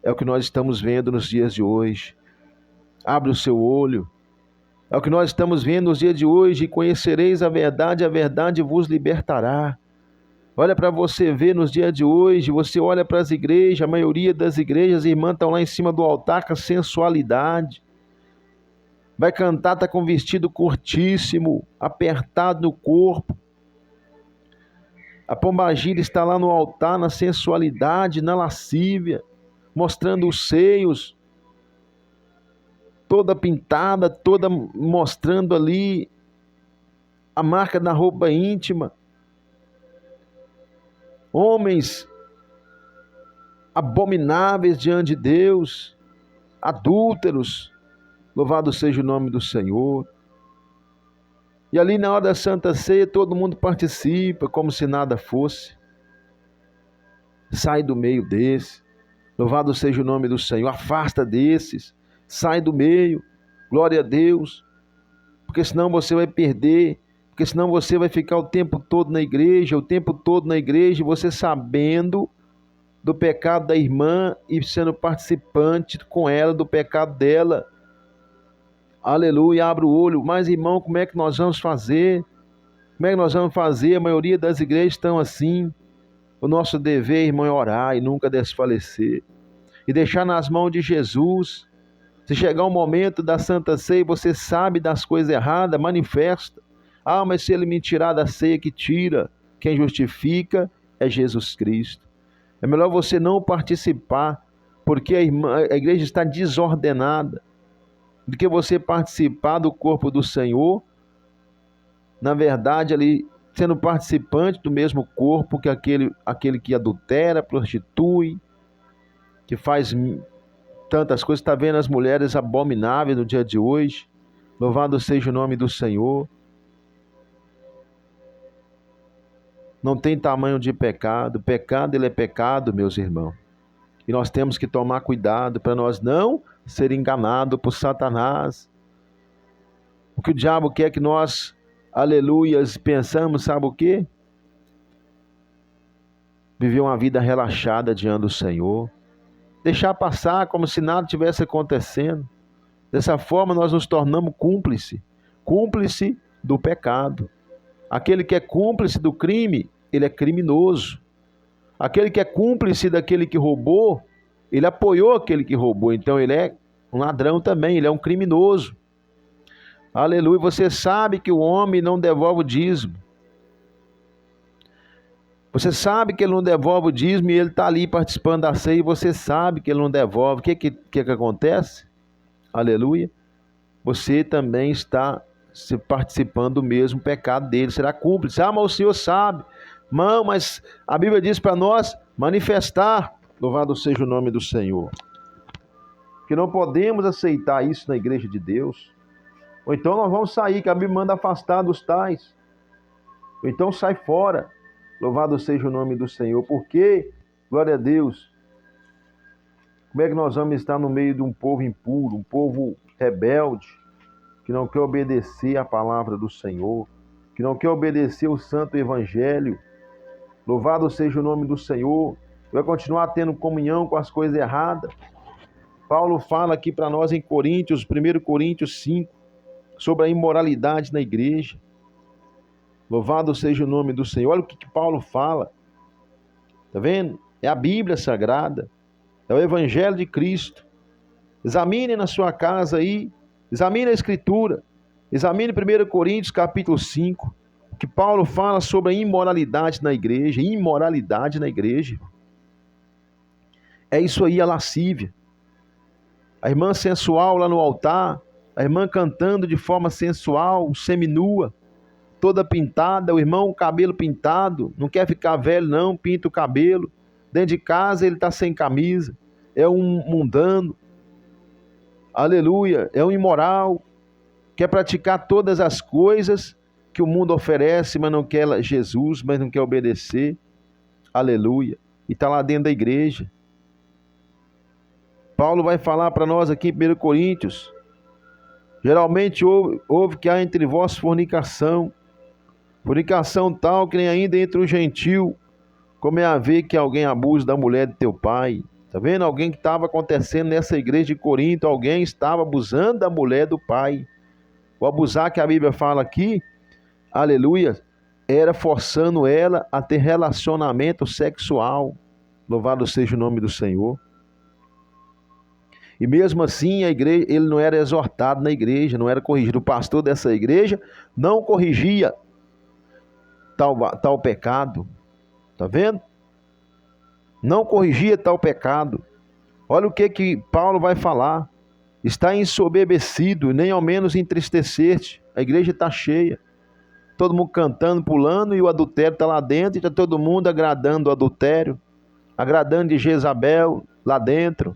É o que nós estamos vendo nos dias de hoje. Abre o seu olho. É o que nós estamos vendo nos dias de hoje. E conhecereis a verdade vos libertará. Olha para você ver nos dias de hoje, você olha para as igrejas, a maioria das igrejas, as irmãs estão lá em cima do altar com a sensualidade. Vai cantar, está com vestido curtíssimo, apertado no corpo. A pombagira está lá no altar, na sensualidade, na lascívia, mostrando os seios, toda pintada, toda mostrando ali a marca da roupa íntima. Homens abomináveis diante de Deus, adúlteros, louvado seja o nome do Senhor. E ali na hora da Santa Ceia todo mundo participa como se nada fosse. Sai do meio desse, louvado seja o nome do Senhor, afasta desses, sai do meio, glória a Deus, porque senão você vai perder, porque senão você vai ficar o tempo todo na igreja, e você sabendo do pecado da irmã e sendo participante com ela do pecado dela. Aleluia, abre o olho. Mas irmão, como é que nós vamos fazer? Como é que nós vamos fazer? A maioria das igrejas estão assim. O nosso dever, irmão, é orar e nunca desfalecer. E deixar nas mãos de Jesus. Se chegar um momento da Santa Ceia, você sabe das coisas erradas, manifesta. Ah, mas se ele me tirar da ceia, que tira. Quem justifica é Jesus Cristo. É melhor você não participar, porque a igreja está desordenada, do que você participar do corpo do Senhor, na verdade, ali, sendo participante do mesmo corpo que aquele que adultera, prostitui, que faz tantas coisas. Está vendo as mulheres abomináveis no dia de hoje? Louvado seja o nome do Senhor. Não tem tamanho de pecado. Pecado, ele é pecado, meus irmãos. E nós temos que tomar cuidado para nós não ser enganados por Satanás. O que o diabo quer que nós, aleluias, pensamos, sabe o quê? Viver uma vida relaxada diante do Senhor. Deixar passar como se nada tivesse acontecendo. Dessa forma nós nos tornamos cúmplice do pecado. Aquele que é cúmplice do crime, ele é criminoso. Aquele que é cúmplice daquele que roubou, ele apoiou aquele que roubou, então ele é um ladrão também, ele é um criminoso. Aleluia, você sabe que o homem não devolve o dízimo. Você sabe que ele não devolve o dízimo e ele está ali participando da ceia e você sabe que ele não devolve. O que acontece? Aleluia. Você também está participando do mesmo pecado dele, será cúmplice. Ah, mas o Senhor sabe. Não, mas a Bíblia diz para nós manifestar. Louvado seja o nome do Senhor. Que não podemos aceitar isso na igreja de Deus. Ou então nós vamos sair, que a Bíblia manda afastar dos tais. Ou então sai fora. Louvado seja o nome do Senhor. Porque, glória a Deus, como é que nós vamos estar no meio de um povo impuro, um povo rebelde, que não quer obedecer a palavra do Senhor, que não quer obedecer o santo evangelho? Louvado seja o nome do Senhor. Vai continuar tendo comunhão com as coisas erradas. Paulo fala aqui para nós em Coríntios, 1 Coríntios 5, sobre a imoralidade na igreja. Louvado seja o nome do Senhor. Olha o que Paulo fala. Está vendo? É a Bíblia Sagrada. É o Evangelho de Cristo. Examine na sua casa aí. Examine a Escritura. Examine 1 Coríntios capítulo 5. Que Paulo fala sobre a imoralidade na igreja. Imoralidade na igreja. É isso aí, a lascívia. A irmã sensual lá no altar. A irmã cantando de forma sensual, seminua, toda pintada. O irmão com o cabelo pintado. Não quer ficar velho não, pinta o cabelo. Dentro de casa ele está sem camisa. É um mundano. Aleluia. É um imoral. Quer praticar todas as coisas que o mundo oferece, mas não quer Jesus, mas não quer obedecer. Aleluia. E está lá dentro da igreja. Paulo vai falar para nós aqui em 1 Coríntios. Geralmente houve que há entre vós fornicação tal que nem ainda entre o gentil, como é haver que alguém abuse da mulher de teu pai. Está vendo? Alguém que estava acontecendo nessa igreja de Corinto, alguém estava abusando da mulher do pai. O abusar que a Bíblia fala aqui, aleluia, era forçando ela a ter relacionamento sexual. Louvado seja o nome do Senhor. E mesmo assim, a igreja, ele não era exortado na igreja, não era corrigido. O pastor dessa igreja não corrigia tal pecado. Está vendo? Não corrigia tal pecado. Olha o que Paulo vai falar. Está ensoberbecido, nem ao menos entristecer-te. A igreja está cheia. Todo mundo cantando, pulando, e o adultério está lá dentro, e está todo mundo agradando o adultério, agradando de Jezabel lá dentro,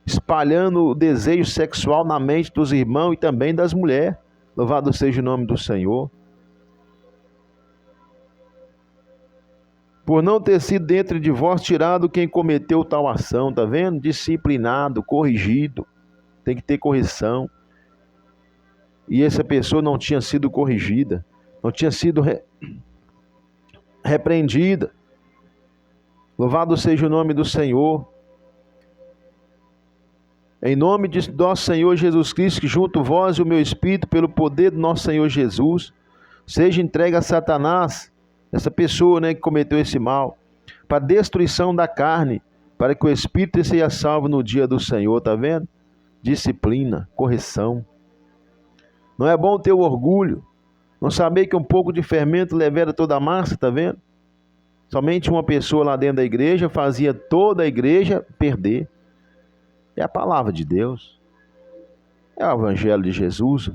espalhando o desejo sexual na mente dos irmãos e também das mulheres. Louvado seja o nome do Senhor. Por não ter sido dentro de vós tirado quem cometeu tal ação, tá vendo? Disciplinado, corrigido, tem que ter correção. E essa pessoa não tinha sido corrigida, não tinha sido repreendida. Louvado seja o nome do Senhor. Em nome de nosso Senhor Jesus Cristo, que junto vós e o meu Espírito, pelo poder do nosso Senhor Jesus, seja entregue a Satanás, essa pessoa, que cometeu esse mal, para destruição da carne, para que o Espírito seja salvo no dia do Senhor, tá vendo? Disciplina, correção. Não é bom ter o orgulho, não saber que um pouco de fermento levera toda a massa, tá vendo? Somente uma pessoa lá dentro da igreja fazia toda a igreja perder. É a palavra de Deus, é o evangelho de Jesus.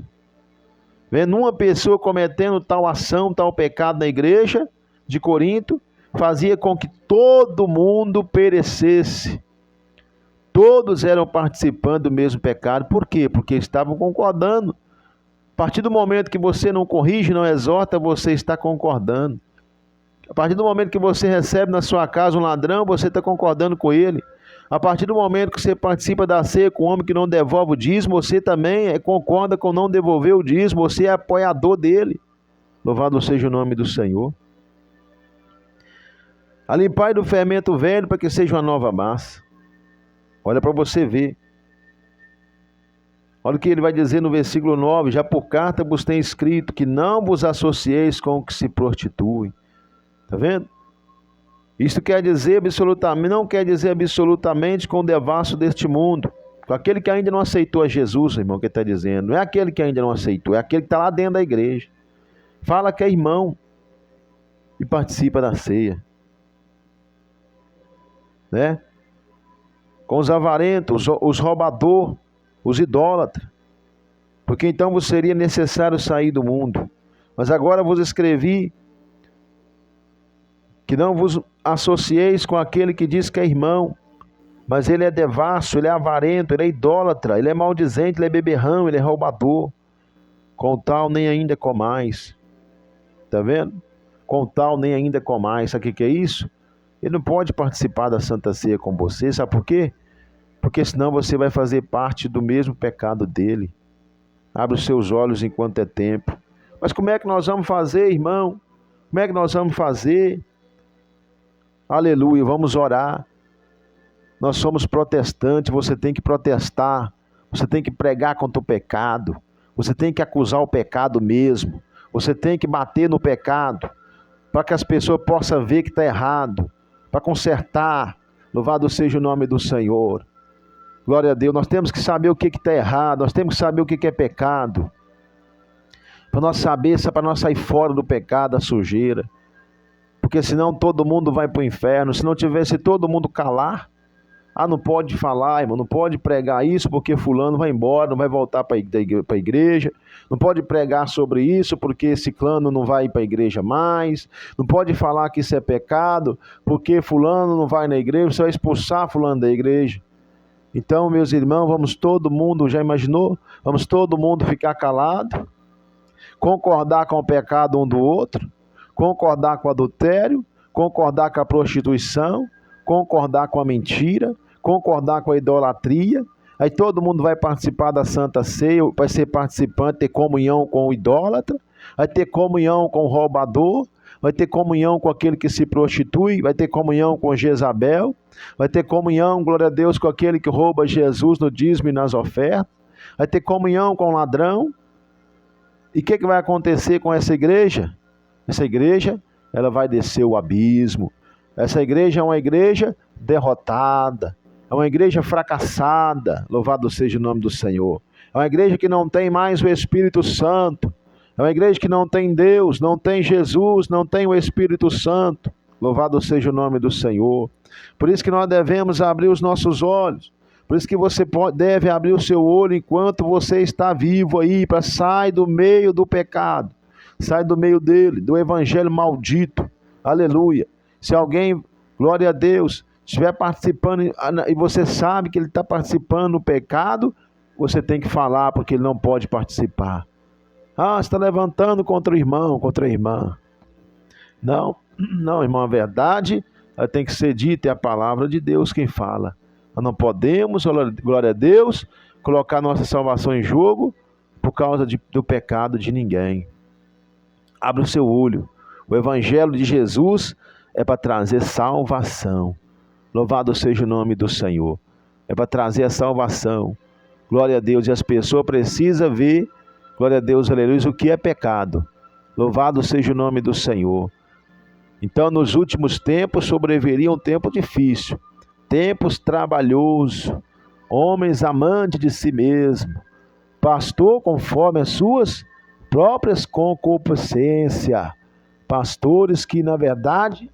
Vendo uma pessoa cometendo tal ação, tal pecado na igreja de Corinto, fazia com que todo mundo perecesse. Todos eram participando do mesmo pecado. Por quê? Porque estavam concordando. A partir do momento que você não corrige, não exorta, você está concordando. A partir do momento que você recebe na sua casa um ladrão, você está concordando com ele. A partir do momento que você participa da ceia com um homem que não devolve o dízimo, você também concorda com não devolver o dízimo, você é apoiador dele. Louvado seja o nome do Senhor. A limpai do fermento velho para que seja uma nova massa. Olha para você ver. Olha o que ele vai dizer no versículo 9. Já por carta vos tem escrito que não vos associeis com o que se prostitui. Está vendo? Isso quer dizer absolutamente, não quer dizer absolutamente com o devasso deste mundo. Com aquele que ainda não aceitou a Jesus, irmão, que está dizendo. Não é aquele que ainda não aceitou, é aquele que está lá dentro da igreja. Fala que é irmão e participa da ceia. Né? Com os avarentos, os roubadores, os idólatras. Porque então vos seria necessário sair do mundo. Mas agora vos escrevi que não vos associeis com aquele que diz que é irmão, mas ele é devasso, ele é avarento, ele é idólatra, ele é maldizente, ele é beberrão, ele é roubador. Com tal nem ainda comais. Está vendo? Com tal nem ainda comais. Sabe o que é isso? Ele não pode participar da Santa Ceia com você. Sabe por quê? Porque senão você vai fazer parte do mesmo pecado dele. Abre os seus olhos enquanto é tempo. Mas como é que nós vamos fazer, irmão? Como é que nós vamos fazer? Aleluia, vamos orar. Nós somos protestantes, você tem que protestar. Você tem que pregar contra o pecado. Você tem que acusar o pecado mesmo. Você tem que bater no pecado, para que as pessoas possam ver que está errado, para consertar. Louvado seja o nome do Senhor. Glória a Deus. Nós temos que saber o que está errado, nós temos que saber o que é pecado, para nós saber, para nós sair fora do pecado, da sujeira. Porque senão todo mundo vai para o inferno. Se não tivesse todo mundo calar, não pode falar, irmão, não pode pregar isso porque fulano vai embora, não vai voltar para a igreja. Não pode pregar sobre isso porque ciclano não vai para a igreja mais. Não pode falar que isso é pecado porque fulano não vai na igreja, você vai expulsar fulano da igreja. Então, meus irmãos, vamos todo mundo, já imaginou? Vamos todo mundo ficar calado? concordar com o pecado um do outro, concordar com o adultério, concordar com a prostituição, concordar com a mentira, concordar com a idolatria. Aí todo mundo vai participar da Santa Ceia, vai ser participante, ter comunhão com o idólatra, vai ter comunhão com o roubador, vai ter comunhão com aquele que se prostitui, vai ter comunhão com Jezabel, vai ter comunhão, glória a Deus, com aquele que rouba Jesus no dízimo e nas ofertas, vai ter comunhão com o ladrão. E o que vai acontecer com essa igreja? Essa igreja, ela vai descer o abismo. Essa igreja é uma igreja derrotada, é uma igreja fracassada, louvado seja o nome do Senhor. É uma igreja que não tem mais o Espírito Santo, é uma igreja que não tem Deus, não tem Jesus, não tem o Espírito Santo, louvado seja o nome do Senhor. Por isso que nós devemos abrir os nossos olhos, por isso que você deve abrir o seu olho enquanto você está vivo aí, para sair do meio do pecado, sai do meio dele, do evangelho maldito, aleluia. Se alguém, glória a Deus, estiver participando e você sabe que ele está participando do pecado, você tem que falar, porque ele não pode participar. Ah, você está levantando contra o irmão, contra a irmã. Não, irmão, a verdade ela tem que ser dita, é a palavra de Deus quem fala. Nós não podemos, glória a Deus, colocar nossa salvação em jogo por causa do pecado de ninguém. Abre o seu olho. O evangelho de Jesus é para trazer salvação. Louvado seja o nome do Senhor. É para trazer a salvação. Glória a Deus. E as pessoas precisam ver, glória a Deus, aleluia, o que é pecado. Louvado seja o nome do Senhor. Então, nos últimos tempos, sobreviria um tempo difícil. Tempos trabalhosos. Homens amantes de si mesmo. Pastor conforme as suas próprias concupiscências. Pastores que, na verdade,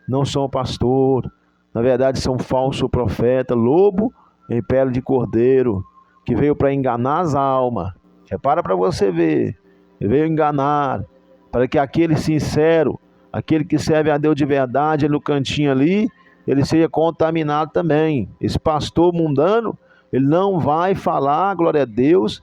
não são pastor. Na verdade, são falso profeta, lobo em pele de cordeiro, que veio para enganar as almas. Repara para você ver. Ele veio enganar, para que aquele sincero, aquele que serve a Deus de verdade, no cantinho ali, ele seja contaminado também. Esse pastor mundano, ele não vai falar, glória a Deus,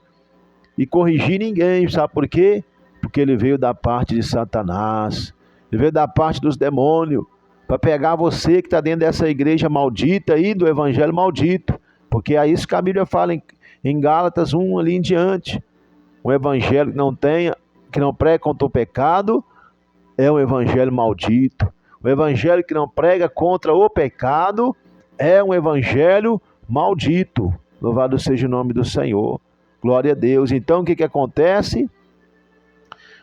e corrigir ninguém. Sabe por quê? Porque ele veio da parte de Satanás. Ele veio da parte dos demônios, para pegar você que está dentro dessa igreja maldita aí, do evangelho maldito. Porque é isso que a Bíblia fala em Gálatas 1 ali em diante. Um evangelho que não prega contra o pecado, é um evangelho maldito. O evangelho que não prega contra o pecado, é um evangelho maldito. Louvado seja o nome do Senhor. Glória a Deus. Então o que acontece?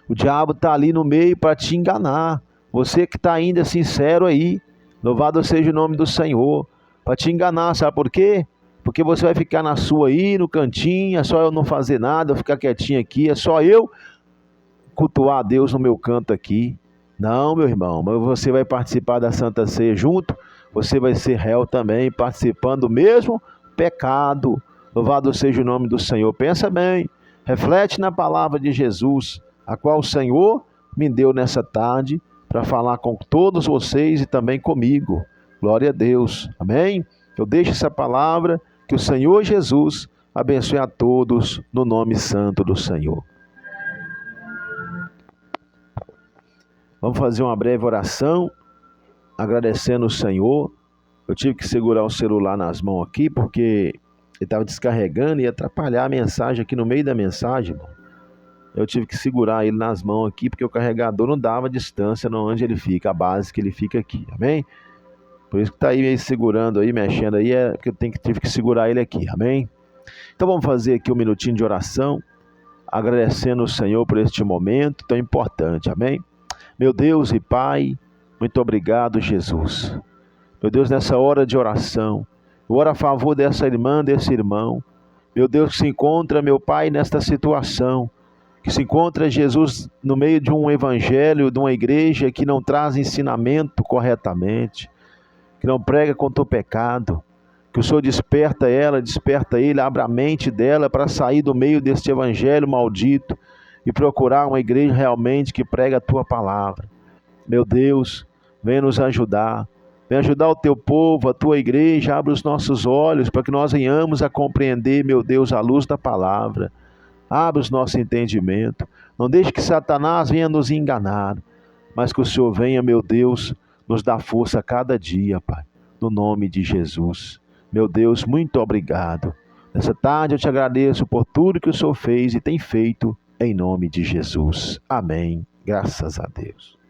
O diabo está ali no meio para te enganar. Você que está ainda sincero aí, louvado seja o nome do Senhor, para te enganar, sabe por quê? Porque você vai ficar na sua aí, no cantinho, é só eu não fazer nada, eu ficar quietinho aqui, é só eu cultuar a Deus no meu canto aqui. Não, meu irmão, mas você vai participar da Santa Ceia junto, você vai ser réu também, participando do mesmo pecado. Louvado seja o nome do Senhor. Pensa bem, reflete na palavra de Jesus, a qual o Senhor me deu nessa tarde, para falar com todos vocês e também comigo. Glória a Deus. Amém? Eu deixo essa palavra, que o Senhor Jesus abençoe a todos no nome santo do Senhor. Vamos fazer uma breve oração, agradecendo o Senhor. Eu tive que segurar o celular nas mãos aqui, porque ele estava descarregando e ia atrapalhar a mensagem aqui no meio da mensagem, irmão. Eu tive que segurar ele nas mãos aqui, porque o carregador não dava distância onde ele fica, a base que ele fica aqui, amém? Por isso que está aí meio segurando aí, mexendo aí, é porque eu tive que segurar ele aqui, amém? Então vamos fazer aqui um minutinho de oração, agradecendo o Senhor por este momento tão importante, amém? Meu Deus e Pai, muito obrigado, Jesus. Meu Deus, nessa hora de oração, eu oro a favor dessa irmã, desse irmão, meu Deus, que se encontra, meu Pai, nesta situação, que se encontra, Jesus, no meio de um evangelho, de uma igreja que não traz ensinamento corretamente, que não prega contra o pecado, que o Senhor desperta ela, desperta ele, abre a mente dela para sair do meio deste evangelho maldito e procurar uma igreja realmente que prega a Tua palavra. Meu Deus, venha nos ajudar, vem ajudar o Teu povo, a Tua igreja, abre os nossos olhos para que nós venhamos a compreender, meu Deus, a luz da palavra. Abre os nossos entendimentos. Não deixe que Satanás venha nos enganar, mas que o Senhor venha, meu Deus, nos dar força a cada dia, Pai. No nome de Jesus. Meu Deus, muito obrigado. Nessa tarde eu te agradeço por tudo que o Senhor fez e tem feito, em nome de Jesus. Amém. Graças a Deus.